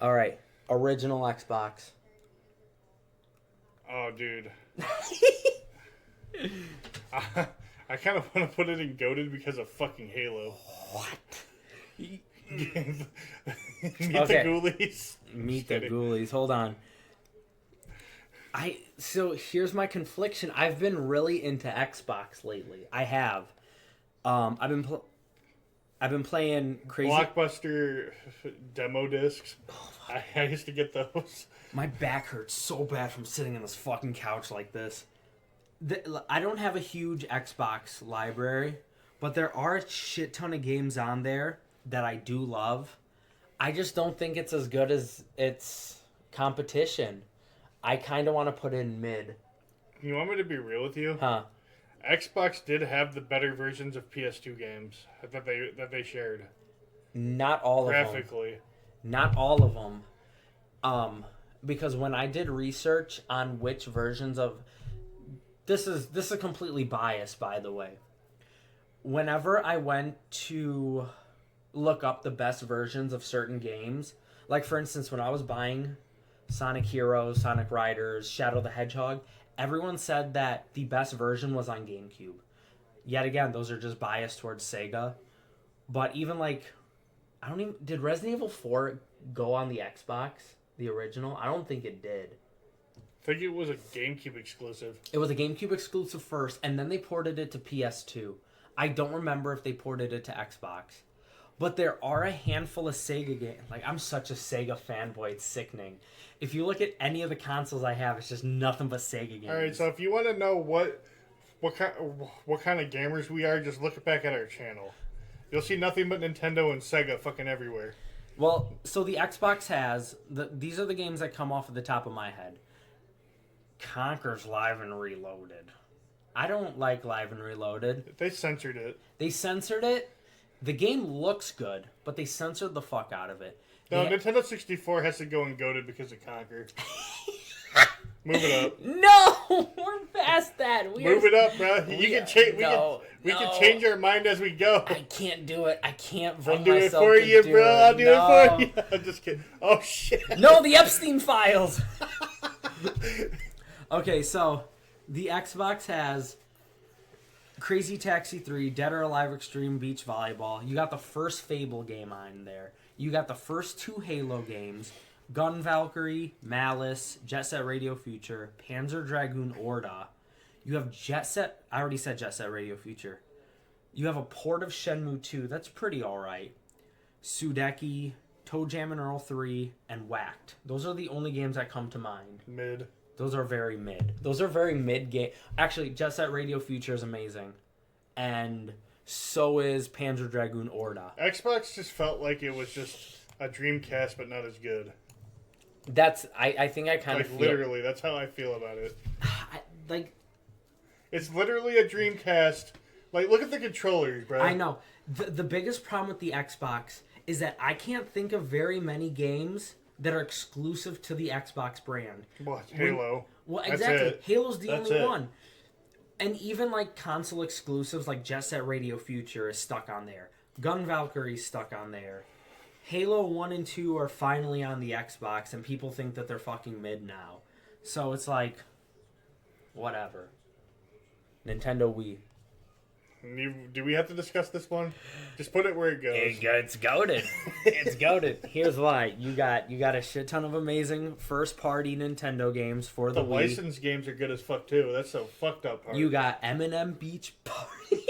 All right. Original Xbox. Oh, dude. I kind of want to put it in GOATed because of fucking Halo. What? Meet the Ghoulies. Meet the Ghoulies. Hold on. So here's my confliction. I've been really into Xbox lately. I have. I've been playing crazy Blockbuster demo discs. Oh, I used to get those. My back hurts so bad from sitting on this fucking couch like this. I don't have a huge Xbox library, but there are a shit ton of games on there that I do love. I just don't think it's as good as its competition. I kind of want to put it in mid. You want me to be real with you? Huh? Xbox did have the better versions of PS2 games that they shared. Not all of them. Graphically. Not all of them. Because when I did research on which versions of... This is completely biased, by the way. Whenever I went to look up the best versions of certain games, like for instance, when I was buying Sonic Heroes, Sonic Riders, Shadow the Hedgehog, everyone said that the best version was on GameCube. Yet again, those are just biased towards Sega. But even like, did Resident Evil 4 go on the Xbox, the original? I don't think it did. I think it was a GameCube exclusive. It was a GameCube exclusive first, and then they ported it to PS2. I don't remember if they ported it to Xbox. But there are a handful of Sega games. Like, I'm such a Sega fanboy, it's sickening. If you look at any of the consoles I have, it's just nothing but Sega games. Alright, so if you want to know what kind of gamers we are, just look back at our channel. You'll see nothing but Nintendo and Sega fucking everywhere. Well, so the Xbox has... These are the games that come off of the top of my head. Conker's Live and Reloaded. I don't like Live and Reloaded. They censored it. They censored it. The game looks good, but they censored the fuck out of it. No, Nintendo 64 has to go and goated because of Conker. Move it up. No! We're past that. Move it up, bro. We can change our mind as we go. I can't do it. I can't bring I'll do myself it for to you, do bro. it. I'll do it for you. I'm just kidding. Oh, shit. No, the Epstein files. Okay, so the Xbox has Crazy Taxi 3, Dead or Alive Extreme Beach Volleyball. You got the first Fable game on there. You got the first 2 Halo games, Gun Valkyrie, Malice, Jet Set Radio Future, Panzer Dragoon Orda. You have Jet Set... I already said Jet Set Radio Future. You have a port of Shenmue 2. That's pretty alright. Sudeki, Toe Jam and Earl 3, and Whacked. Those are the only games that come to mind. Mid. Those are very mid. Those are very mid game. Actually, Jet Set Radio Future is amazing. And so is Panzer Dragoon Orda. Xbox just felt like it was just a Dreamcast, but not as good. I think I kind of feel... literally, that's how I feel about it. It's literally a Dreamcast. Like, look at the controllers, bro. I know. The biggest problem with the Xbox is that I can't think of very many games that are exclusive to the Xbox brand. What? Halo. Well, exactly. Halo's the only one. And even like console exclusives like Jet Set Radio Future is stuck on there. Gun Valkyrie's stuck on there. Halo 1 and 2 are finally on the Xbox, and people think that they're fucking mid now. So it's like, whatever. Nintendo Wii. Do we have to discuss this one? Just put it where it goes. It's goated. It's goated. Here's why. You got a shit ton of amazing first-party Nintendo games for the Wii. The licensed games are good as fuck, too. That's so fucked up part. You got Eminem Beach Party.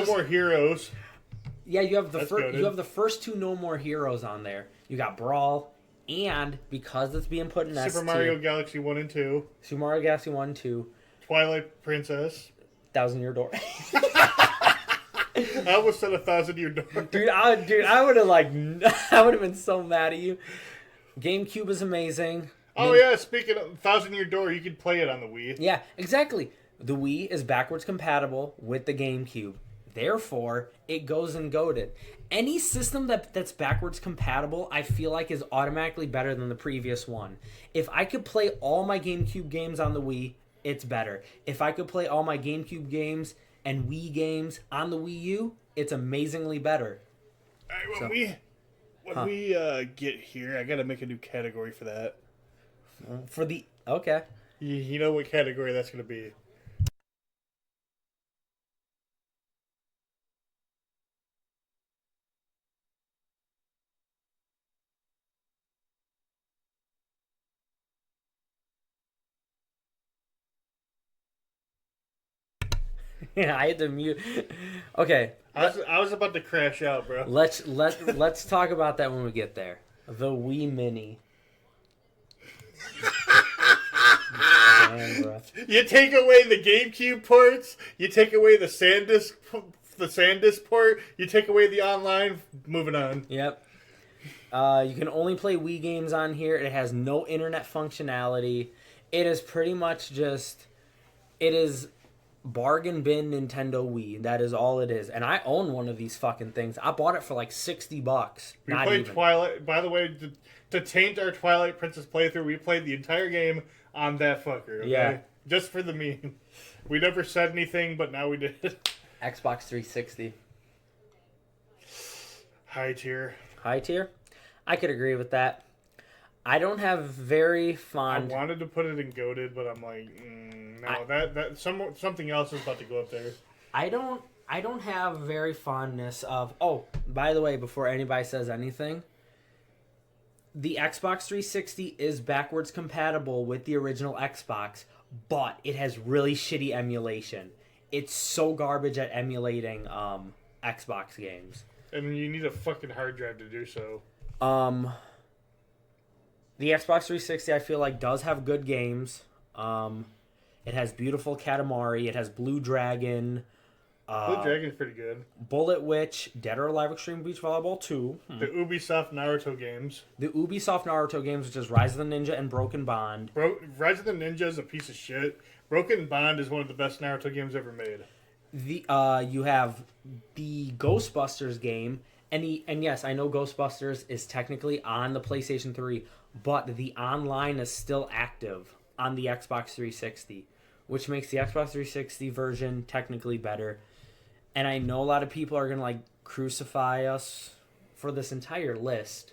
More Heroes. Yeah, you have the first two No More Heroes on there. You got Brawl, and because it's being put in Super Mario Galaxy 1 and 2. Super Mario Galaxy 1 2. Twilight Princess. Thousand Year Door. I almost said 1,000 Year Door. Dude, I would have been so mad at you. GameCube is amazing. Oh yeah, speaking of 1,000 Year Door, you could play it on the Wii. Yeah, exactly. The Wii is backwards compatible with the GameCube. Therefore, it goes and goated. Any system that's backwards compatible, I feel like is automatically better than the previous one. If I could play all my GameCube games on the Wii, it's better. If I could play all my GameCube games and Wii games on the Wii U, it's amazingly better. All right, when we get here, I gotta make a new category for that. Okay. You know what category that's gonna be. Yeah, I had to mute. Okay. I was about to crash out, bro. Let's talk about that when we get there. The Wii Mini. Damn, bro. You take away the GameCube ports. You take away the SanDisk port. You take away the online. Moving on. Yep. You can only play Wii games on here. It has no internet functionality. It is pretty much just. It is bargain bin Nintendo Wii. That is all it is. And I own one of these fucking things. I bought it for like $60. We played Twilight. By the way, to taint our Twilight Princess playthrough, we played the entire game on that fucker. Okay? Yeah. Just for the meme. We never said anything, but now we did. Xbox 360. High tier. High tier? I could agree with that. I don't have very fond. I wanted to put it in goated, but I'm like, no. Something else is about to go up there. I don't have very fondness of. Oh, by the way, before anybody says anything, the Xbox 360 is backwards compatible with the original Xbox, but it has really shitty emulation. It's so garbage at emulating Xbox games. And you need a fucking hard drive to do so. The Xbox 360, I feel like, does have good games. It has beautiful Katamari. It has Blue Dragon. Blue Dragon's pretty good. Bullet Witch, Dead or Alive Extreme Beach Volleyball 2. The Ubisoft Naruto games. The Ubisoft Naruto games, which is Rise of the Ninja and Broken Bond. Rise of the Ninja is a piece of shit. Broken Bond is one of the best Naruto games ever made. You have the Ghostbusters game. And yes, I know Ghostbusters is technically on the PlayStation 3, but the online is still active on the Xbox 360, which makes the Xbox 360 version technically better. And I know a lot of people are going to like crucify us for this entire list.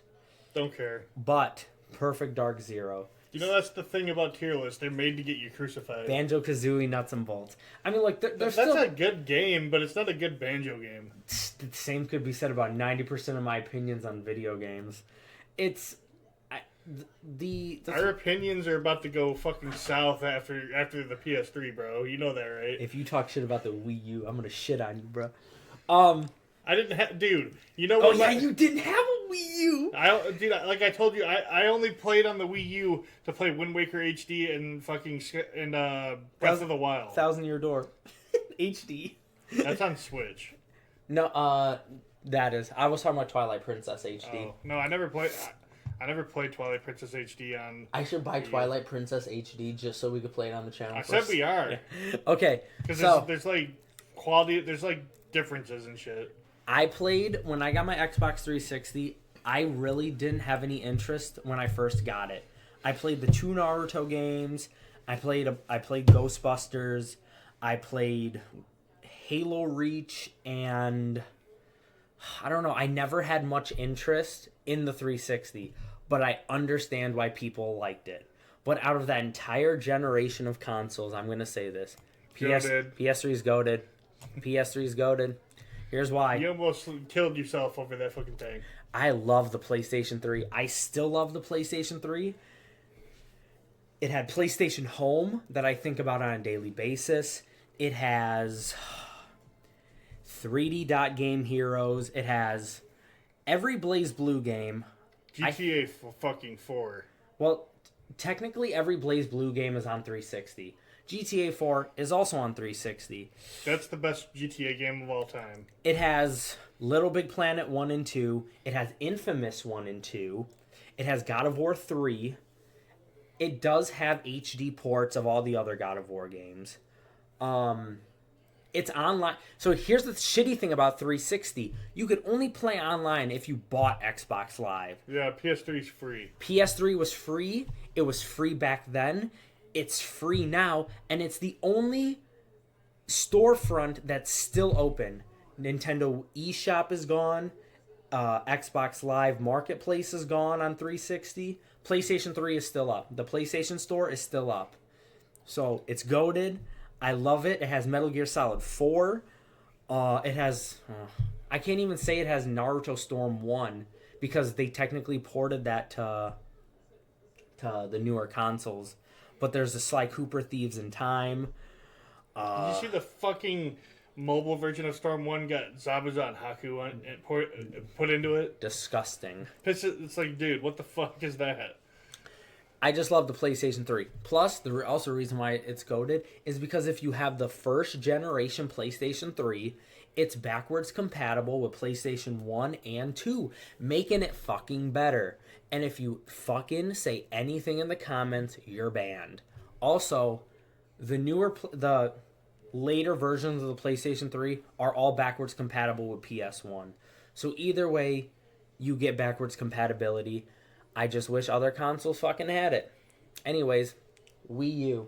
Don't care. But Perfect Dark Zero. You know, that's the thing about tier lists. They're made to get you crucified. Banjo-Kazooie Nuts and Bolts. I mean, like, that's still a good game, but it's not a good banjo game. The same could be said about 90% of my opinions on video games. It's... Our opinions are about to go fucking south after the PS3, bro. You know that, right? If you talk shit about the Wii U, I'm gonna shit on you, bro. I didn't have... Dude, you know what? Oh, yeah, you didn't have a Wii U! Like I told you, I only played on the Wii U to play Wind Waker HD and fucking... Breath of the Wild. Thousand Year Door. HD. That's on Switch. No, that is... I was talking about Twilight Princess HD. Oh, no, I never played Twilight Princess HD on... I should buy Twilight Princess HD just so we could play it on the channel. I said we are. Yeah. Okay, because there's like quality... There's like differences and shit. I played... When I got my Xbox 360, I really didn't have any interest when I first got it. I played the two Naruto games. I played Ghostbusters. I played Halo Reach, and I don't know. I never had much interest in the 360, but I understand why people liked it. But out of that entire generation of consoles, I'm going to say this. PS3 is goated. PS3 is goated. Here's why. You almost killed yourself over that fucking thing. I love the PlayStation 3. I still love the PlayStation 3. It had PlayStation Home that I think about on a daily basis. It has 3D Dot Game Heroes. It has every BlazBlue game. GTA fucking 4. Well, technically every BlazBlue game is on 360. GTA 4 is also on 360. That's the best GTA game of all time. It has Little Big Planet 1 and 2. It has Infamous 1 and 2. It has God of War 3. It does have HD ports of all the other God of War games. It's online. So here's the shitty thing about 360. You could only play online if you bought Xbox Live. Yeah, PS3 is free. PS3 was free. It was free back then. It's free now. And it's the only storefront that's still open. Nintendo eShop is gone. Xbox Live Marketplace is gone on 360. PlayStation 3 is still up. The PlayStation Store is still up. So it's goated. I love it. It has Metal Gear Solid 4. It has... I can't even say it has Naruto Storm 1 because they technically ported that to the newer consoles. But there's the Sly Cooper Thieves in Time. Did you see the fucking mobile version of Storm 1 got Zabuza and Haku on, and put into it? Disgusting. It's like, dude, what the fuck is that? I just love the PlayStation 3. Plus, the also reason why it's goated is because if you have the first generation PlayStation 3, it's backwards compatible with PlayStation 1 and 2, making it fucking better. And if you fucking say anything in the comments, you're banned. Also, the later versions of the PlayStation 3 are all backwards compatible with PS1. So either way, you get backwards compatibility. I just wish other consoles fucking had it. Anyways, Wii U.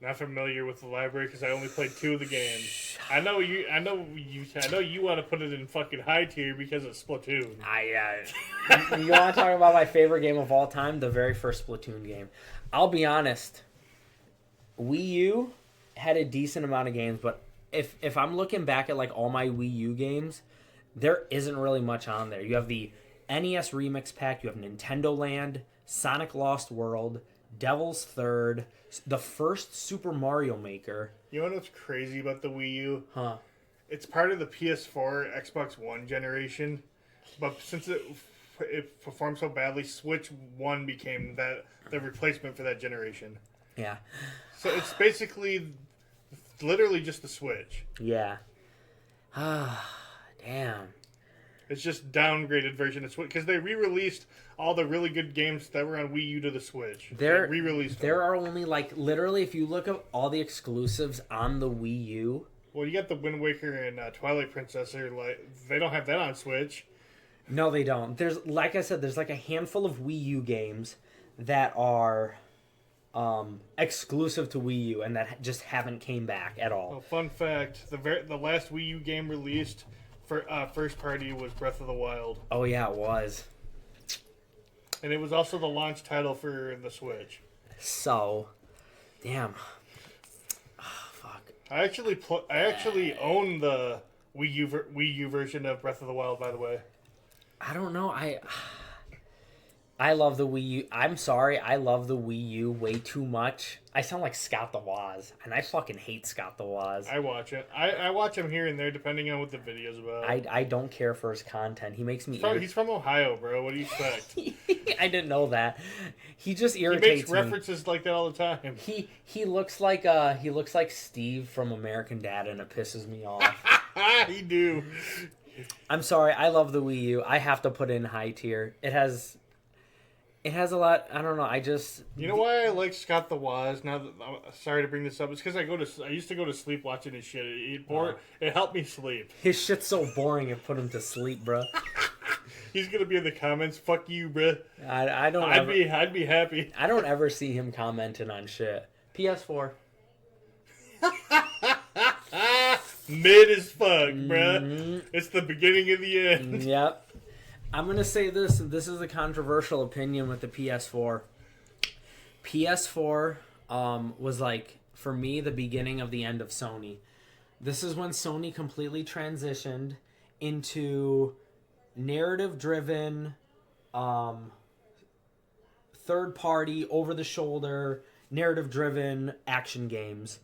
Not familiar with the library because I only played 2 of the games. I know you want to put it in fucking high tier because of Splatoon. You want to talk about my favorite game of all time? The very first Splatoon game. I'll be honest. Wii U had a decent amount of games, but if I'm looking back at like all my Wii U games, there isn't really much on there. You have the NES Remix Pack, you have Nintendo Land, Sonic Lost World, Devil's Third, the first Super Mario Maker. You know what's crazy about the Wii U? Huh. It's part of the PS4, Xbox One generation, but since it performed so badly, Switch 1 became the replacement for that generation. Yeah. So it's basically literally just the Switch. Yeah. Damn. It's just downgraded version of Switch because they re-released all the really good games that were on Wii U to the Switch. They re-released them. There are only like literally, if you look at all the exclusives on the Wii U. Well, you got the Wind Waker and Twilight Princess. They don't have that on Switch. No, they don't. There's, like I said, there's like a handful of Wii U games that are exclusive to Wii U and that just haven't came back at all. Well, fun fact: the last Wii U game released for first party was Breath of the Wild. Oh yeah, it was. And it was also the launch title for the Switch. So, damn. Oh, fuck. I actually own the Wii U version of Breath of the Wild, by the way. I don't know. I love the Wii U. I'm sorry, I love the Wii U way too much. I sound like Scott the Woz, and I fucking hate Scott the Woz. I watch it. I watch him here and there, depending on what the video's about. I don't care for his content. He makes me... He's from Ohio, bro. What do you expect? I didn't know that. He just irritates me. He makes references like that all the time. He looks like Steve from American Dad, and it pisses me off. He do. I'm sorry. I love the Wii U. I have to put in high tier. It has a lot. I don't know. You know why I like Scott the Woz? Now, sorry to bring this up. It's because I used to go to sleep watching his shit. It helped me sleep. His shit's so boring. It put him to sleep, bro. He's gonna be in the comments. Fuck you, bruh. I don't. I'd be happy. I don't ever see him commenting on shit. PS4. Mid as fuck, bruh. It's the beginning of the end. Yep. I'm gonna say this. This is a controversial opinion with the PS4. PS4 was like, for me, the beginning of the end of Sony. This is when Sony completely transitioned into narrative-driven, third-party, over-the-shoulder, narrative-driven action games.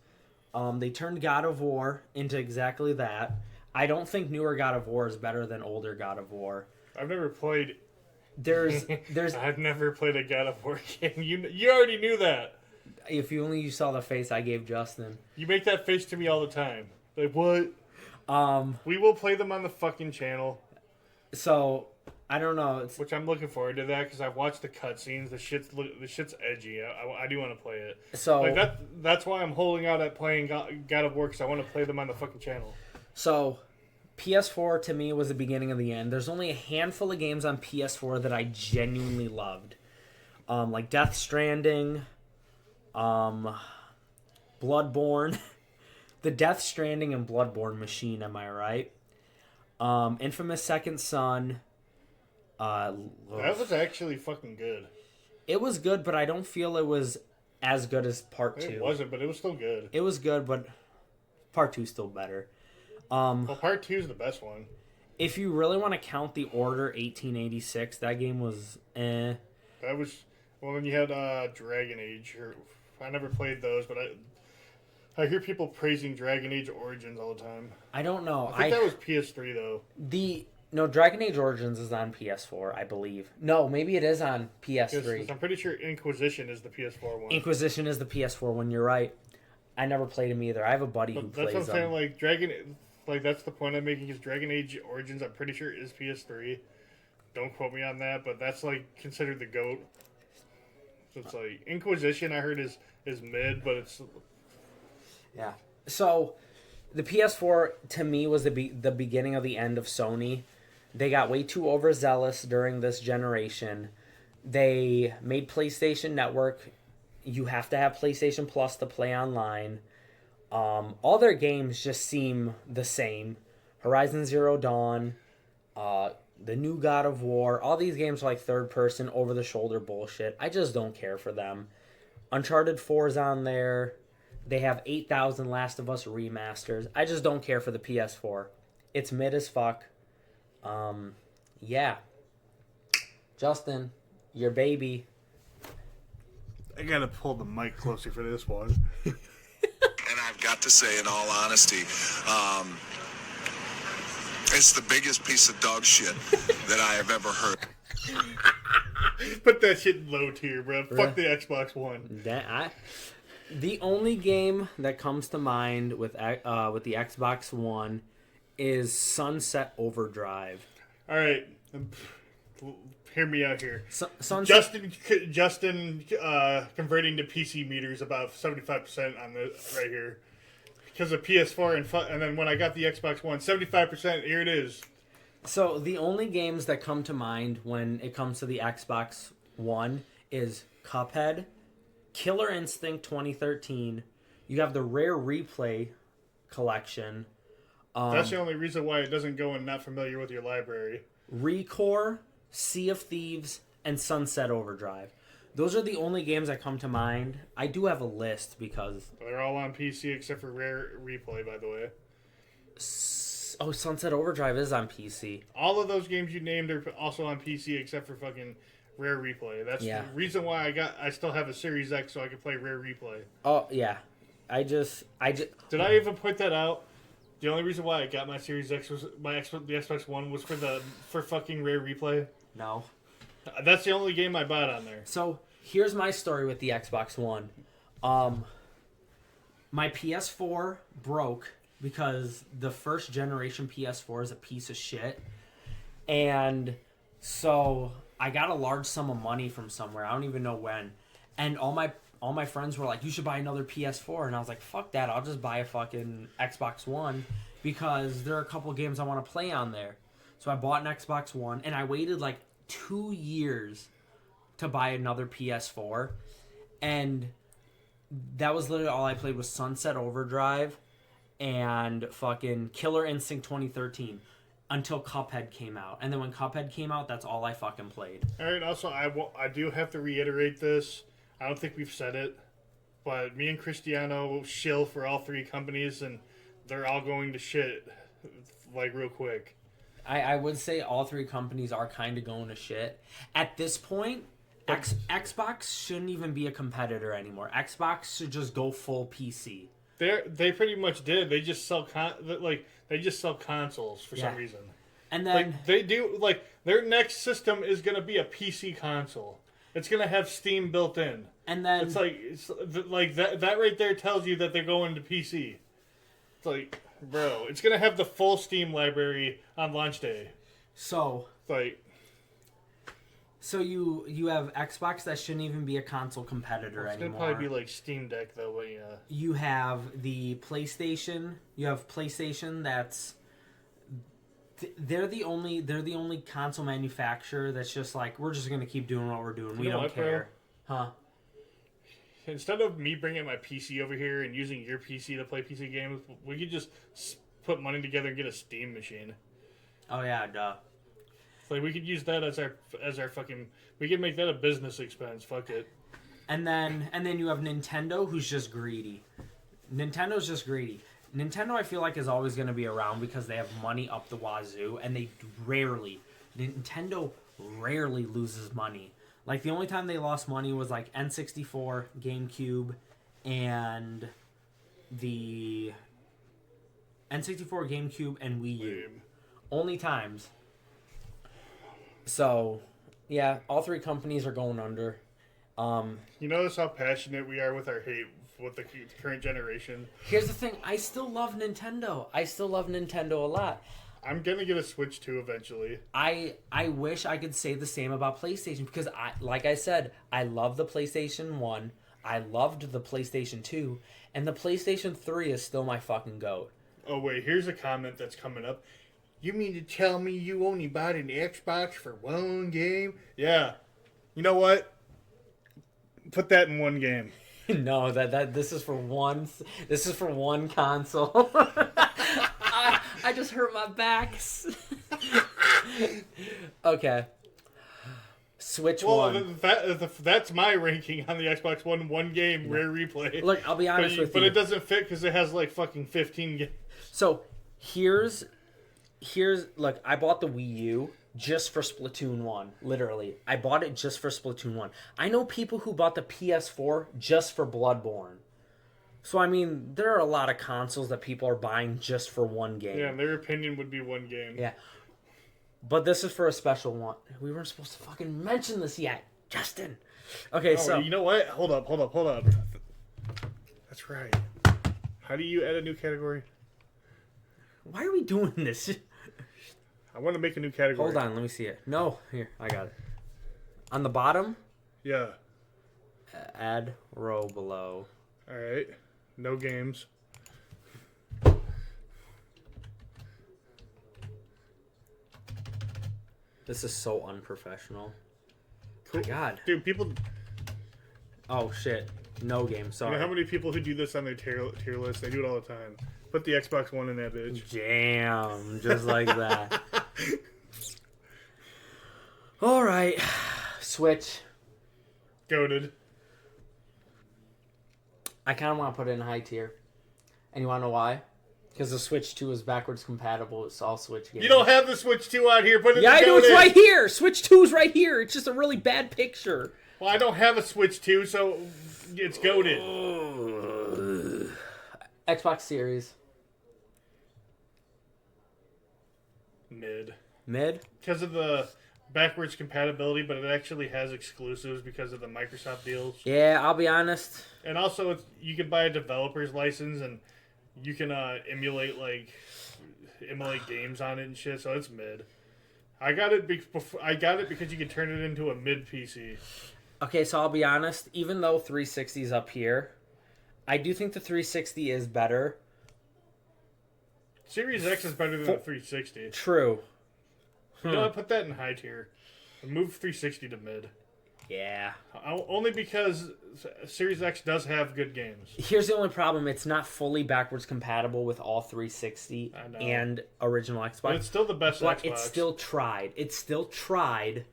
They turned God of War into exactly that. I don't think newer God of War is better than older God of War. I've never played. There's. I've never played a God of War game. You already knew that. If you only saw the face I gave Justin. You make that face to me all the time. Like, what? We will play them on the fucking channel. So, I don't know. Which I'm looking forward to that because I've watched the cutscenes. The shit's edgy. I do want to play it. So like that's why I'm holding out at playing God of War because I want to play them on the fucking channel. So, PS4 to me was the beginning of the end. There's only a handful of games on PS4 that I genuinely loved. Like Death Stranding, Bloodborne. The Death Stranding and Bloodborne machine, am I right? Infamous Second Son. That was actually fucking good. It was good, but I don't feel it was as good as Part 2. It wasn't, but it was still good. It was good, but Part 2 is still better. Well, Part 2 is the best one. If you really want to count The Order 1886, that game was eh. That was... Well, then you had Dragon Age. I never played those, but I hear people praising Dragon Age Origins all the time. I don't know. I think that was PS3, though. No, Dragon Age Origins is on PS4, I believe. No, maybe it is on PS3. I'm pretty sure Inquisition is the PS4 one. Inquisition is the PS4 one, you're right. I never played him either. I have a buddy who plays them. That's what I'm saying, that's the point I'm making, is Dragon Age Origins, I'm pretty sure, is PS3. Don't quote me on that, but that's, considered the GOAT. So it's Inquisition, I heard, is mid, but it's... Yeah. So, the PS4, to me, was the beginning of the end of Sony. They got way too overzealous during this generation. They made PlayStation Network. You have to have PlayStation Plus to play online. All their games just seem the same. Horizon Zero Dawn, the new God of War. All these games are third-person, over-the-shoulder bullshit. I just don't care for them. Uncharted 4's on there. They have 8,000 Last of Us remasters. I just don't care for the PS4. It's mid as fuck. Yeah. Justin, your baby. I gotta pull the mic closer for this one. And I've got to say, in all honesty, it's the biggest piece of dog shit that I have ever heard. Put that shit in low tier, bro. Fuck the Xbox One. The only game that comes to mind with the Xbox One is Sunset Overdrive. All right, hear me out here. Sunset... Justin, converting to PC meters about 75% on this right here because of PS4 and then when I got the Xbox One, 75%. Here it is. So the only games that come to mind when it comes to the Xbox One is Cuphead, Killer Instinct 2013. You have the Rare Replay collection. That's the only reason why it doesn't go in not familiar with your library. Recore, Sea of Thieves, and Sunset Overdrive. Those are the only games that come to mind. I do have a list because... They're all on PC except for Rare Replay, by the way. Sunset Overdrive is on PC. All of those games you named are also on PC except for fucking Rare Replay. That's the reason why I still have a Series X so I can play Rare Replay. Oh, yeah. Did I even point that out? The only reason why I got my Series X was the Xbox One was for fucking Rare Replay. No. That's the only game I bought on there. So, here's my story with the Xbox One. My PS4 broke because the first generation PS4 is a piece of shit. And so I got a large sum of money from somewhere. I don't even know when. And all my friends were like, you should buy another PS4. And I was like, fuck that. I'll just buy a fucking Xbox One because there are a couple games I want to play on there. So I bought an Xbox One, and I waited like 2 years to buy another PS4, and that was literally all I played was Sunset Overdrive and fucking Killer Instinct 2013 until Cuphead came out. And then when Cuphead came out, that's all I fucking played. All right, also, I do have to reiterate this. I don't think we've said it, but me and Cristiano shill for all three companies, and they're all going to shit, like, real quick. I would say all three companies are kind of going to shit. At this point, Xbox shouldn't even be a competitor anymore. Xbox should just go full PC. They pretty much did. They just sell consoles for some reason. And then they do their next system is going to be a PC console. It's going to have Steam built in. And then it's like that right there tells you that they're going to PC. It's like, bro, it's going to have the full Steam library on launch day. So like So you have Xbox that shouldn't even be a console competitor anymore. It's gonna probably be like Steam Deck though, but yeah. You have the PlayStation. You have PlayStation that's they're the only console manufacturer that's just like, we're just gonna keep doing what we're doing. We don't care. Huh? Instead of me bringing my PC over here and using your PC to play PC games, we could just put money together and get a Steam machine. Oh yeah, duh. Like, we could use that as our fucking. We could make that a business expense. Fuck it. And then you have Nintendo, who's just greedy. Nintendo's just greedy. Nintendo, I feel like, is always going to be around because they have money up the wazoo, and Nintendo rarely loses money. Like, the only time they lost money was like N64, GameCube, and the N64, GameCube, and Wii U. Only times. So, yeah, all three companies are going under. You notice how passionate we are with our hate with the current generation? Here's the thing. I still love Nintendo. A lot. I'm going to get a Switch 2 eventually. I wish I could say the same about PlayStation because, like I said, I love the PlayStation 1. I loved the PlayStation 2. And the PlayStation 3 is still my fucking GOAT. Oh, wait. Here's a comment that's coming up. You mean to tell me you only bought an Xbox for one game? Yeah. You know what? Put that in one game. No, this is for one. This is for one console. I just hurt my back. Okay. Switch One. That's my ranking on the Xbox One. One game, rare replay. Look, I'll be honest with you. But it doesn't fit because it has like fucking 15 games. So here's look, I bought the Wii U just for Splatoon 1. Literally. I bought it just for Splatoon 1. I know people who bought the PS4 just for Bloodborne. So, I mean, there are a lot of consoles that people are buying just for one game. Yeah, their opinion would be one game. Yeah. But this is for a special one. We weren't supposed to fucking mention this yet. Justin. Okay, so... You know what? Hold up. That's right. How do you add a new category? Why are we doing this? I want to make a new category. Hold on, let me see it. No, here, I got it. On the bottom? Yeah. Add row below. All right. No games. This is so unprofessional. Cool. My God. Dude, people... Oh, shit. No games, sorry. You know how many people who do this on their tier list? They do it all the time. Put the Xbox One in that bitch. Damn. Just like that. Alright. Switch. Goated. I kind of want to put it in high tier. And you want to know why? Because the Switch 2 is backwards compatible. It's all Switch games. You don't have the Switch 2 out here. Put it in I do. It's right here. Switch 2 is right here. It's just a really bad picture. Well, I don't have a Switch 2, so it's goated. Xbox Series. Mid? Because of the backwards compatibility, but it actually has exclusives because of the Microsoft deals. Yeah, I'll be honest. And also, you can buy a developer's license, and you can emulate games on it and shit. So it's mid. I got it because you can turn it into a mid PC. Okay, so I'll be honest. Even though 360 is up here, I do think the 360 is better. Series X is better than the 360. True. You know what? Put that in high tier. Move 360 to mid. Yeah. Only because Series X does have good games. Here's the only problem. It's not fully backwards compatible with all 360 and original Xbox. But it's still the best but Xbox. It's still tried.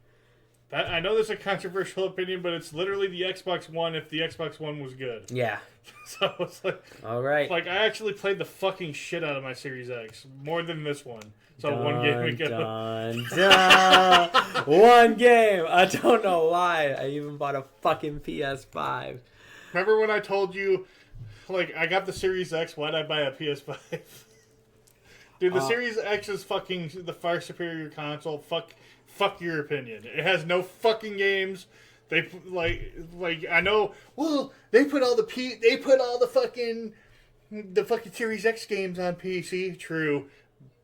I know this is a controversial opinion, but it's literally the Xbox One if the Xbox One was good. Yeah. So it's like... All right. Like, I actually played the fucking shit out of my Series X. More than this one. So dun, one game ago. Dun. One game. I don't know why. I even bought a fucking PS5. Remember when I told you, like, I got the Series X, why'd I buy a PS5? Dude, the Series X is fucking the far superior console. Fuck your opinion. It has no fucking games. They like I know. Well, they put all the fucking Series X games on PC. True,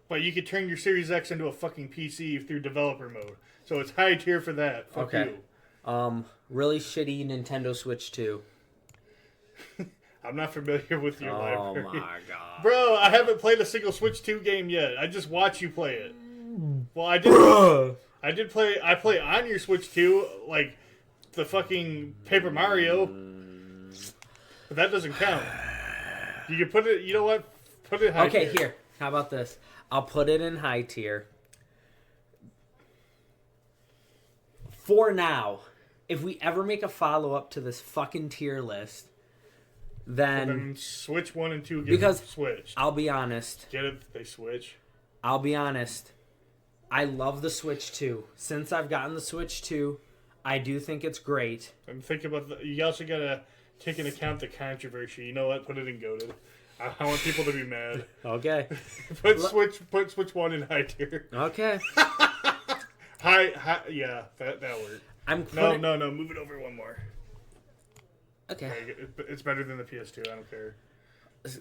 but you could turn your Series X into a fucking PC through developer mode. So it's high tier for that. Fuck you. Really shitty Nintendo Switch 2. I'm not familiar with your library. Oh my god, bro! I haven't played a single Switch 2 game yet. I just watch you play it. Well, I did. I play on your Switch 2, like the fucking Paper Mario, but that doesn't count. You can put it. You know what? Put it high tier. Okay, here. How about this? I'll put it in high tier. For now, if we ever make a follow-up to this fucking tier list, then Switch 1 and 2 get because switched. I'll be honest. Get it? They switch. I'll be honest. I love the Switch 2. Since I've gotten the Switch 2, I do think it's great. And think about you also gotta take into account the controversy. You know what? Put it in goated. I want people to be mad. Okay. Put Switch 1 in high tier. Okay. high yeah, that worked. No, move it over one more. Okay. It's better than the PS2, I don't care.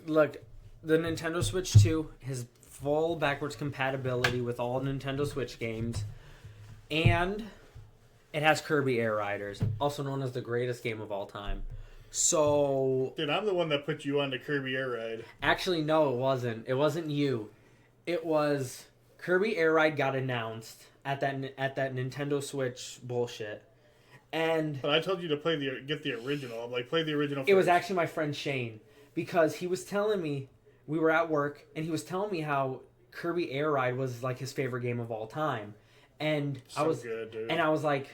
Look, the Nintendo Switch 2 has full backwards compatibility with all Nintendo Switch games, and it has Kirby Air Riders, also known as the greatest game of all time. So... Dude, I'm the one that put you on the Kirby Air Ride. Actually, no, it wasn't. It wasn't you. It was... Kirby Air Ride got announced at that Nintendo Switch bullshit. But I told you to get the original. I'm like, play the original first. It was actually my friend Shane, because he was telling me, we were at work, and he was telling me how Kirby Air Ride was like his favorite game of all time. And so I was good, dude. And I was like,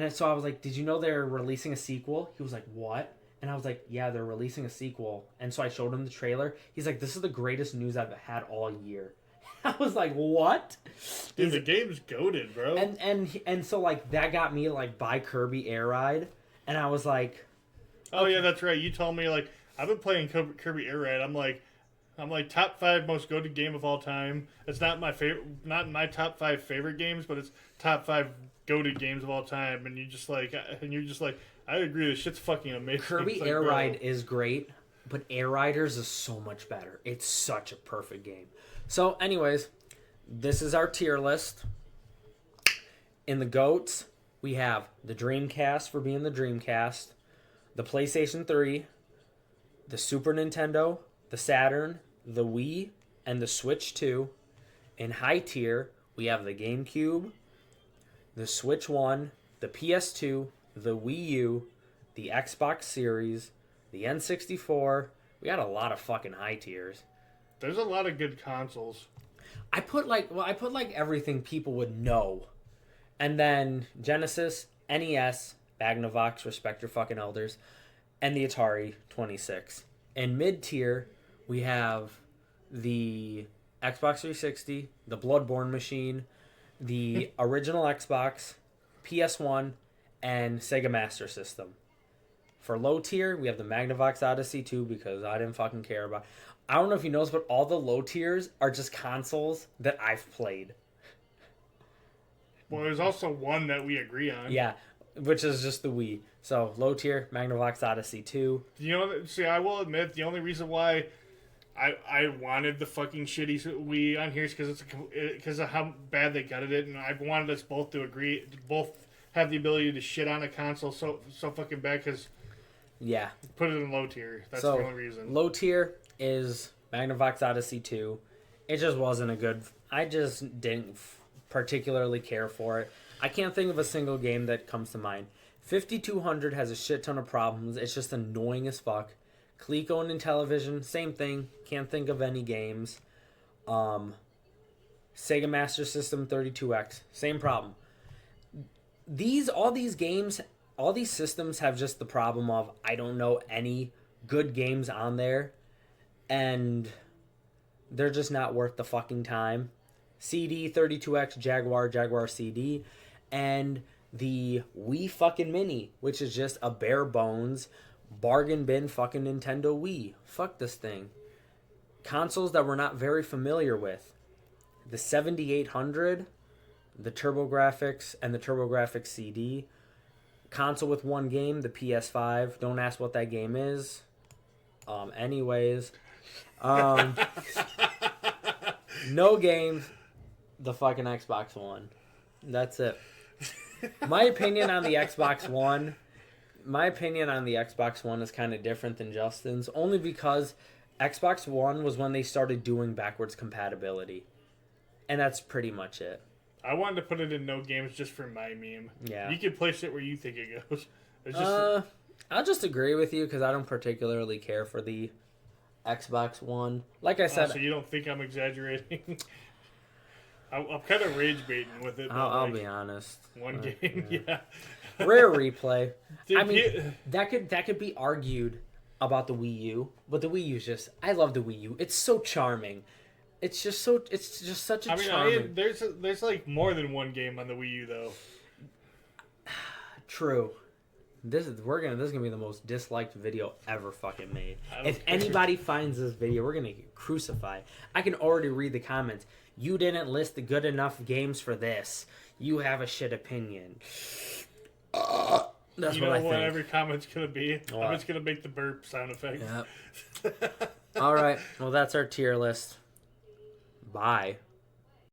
so I was like, did you know they're releasing a sequel? He was like, what? And I was like, yeah, they're releasing a sequel. And so I showed him the trailer. He's like, this is the greatest news I've had all year. I was like, what? Dude, the game's goated, bro. And so like that got me to like buy Kirby Air Ride, and I was like, oh okay. Yeah, that's right. You told me like I've been playing Kirby Air Ride. I'm like top 5 most goated game of all time. It's not my favorite, not in my top 5 favorite games, but it's top 5 goated games of all time. And you're just like, I agree. This shit's fucking amazing. Kirby Air Ride is great, but Air Riders is so much better. It's such a perfect game. So, anyways, this is our tier list. In the GOATs, we have the Dreamcast for being the Dreamcast, the PlayStation 3, the Super Nintendo, the Saturn, the Wii, and the Switch 2. In high tier, we have the GameCube, the Switch 1, the PS2, the Wii U, the Xbox Series, the N64. We got a lot of fucking high tiers. There's a lot of good consoles. I put like everything people would know. And then Genesis, NES, Magnavox, respect your fucking elders, and the Atari 26. In mid-tier, we have the Xbox 360, the Bloodborne machine, the original Xbox, PS1, and Sega Master System. For low tier, we have the Magnavox Odyssey 2 because I didn't fucking care about. I don't know if you noticed, but all the low tiers are just consoles that I've played. Well, there's also one that we agree on. Yeah, which is just the Wii. So, low tier, Magnavox Odyssey 2. You know, see, I will admit, the only reason why I wanted the fucking shitty Wii on here is because of how bad they gutted it, and I wanted us both to agree, both have the ability to shit on a console so fucking bad, because... Yeah. Put it in low tier. That's the only reason. Low tier is Magnavox Odyssey 2. It just wasn't a good... I just didn't particularly care for it. I can't think of a single game that comes to mind. 5200 has a shit ton of problems. It's just annoying as fuck. Coleco and Intellivision, same thing. Can't think of any games. Sega Master System 32X, same problem. All these games, all these systems have just the problem of I don't know any good games on there, and they're just not worth the fucking time. CD 32X, Jaguar CD, and the Wii fucking Mini, which is just a bare bones bargain bin fucking Nintendo Wii. Fuck this thing. Consoles that we're not very familiar with. The 7800, the TurboGrafx, and the TurboGrafx CD. Console with one game, the PS5. Don't ask what that game is. Anyways. No games, the fucking Xbox One. That's it. My opinion on the Xbox One is kind of different than Justin's, only because Xbox One was when they started doing backwards compatibility. And that's pretty much it. I wanted to put it in no games just for my meme. Yeah. You can place it where you think it goes. It's just, I'll just agree with you because I don't particularly care for the Xbox One. Like I said... so you don't think I'm exaggerating? I'm kind of rage baiting with it. I'll be honest. One game, yeah. Rare replay. I mean, that could be argued about the Wii U, but the Wii U is just... I love the Wii U. It's so charming. It's just such a charming... there's like more than one game on the Wii U, though. True. This is gonna be the most disliked video ever fucking made. If anybody finds this video, we're gonna get crucified. I can already read the comments. You didn't list the good enough games for this. You have a shit opinion. That's what I think. Every comment's gonna be. I'm just gonna make the burp sound effect. Yep. All right. Well, that's our tier list. Bye.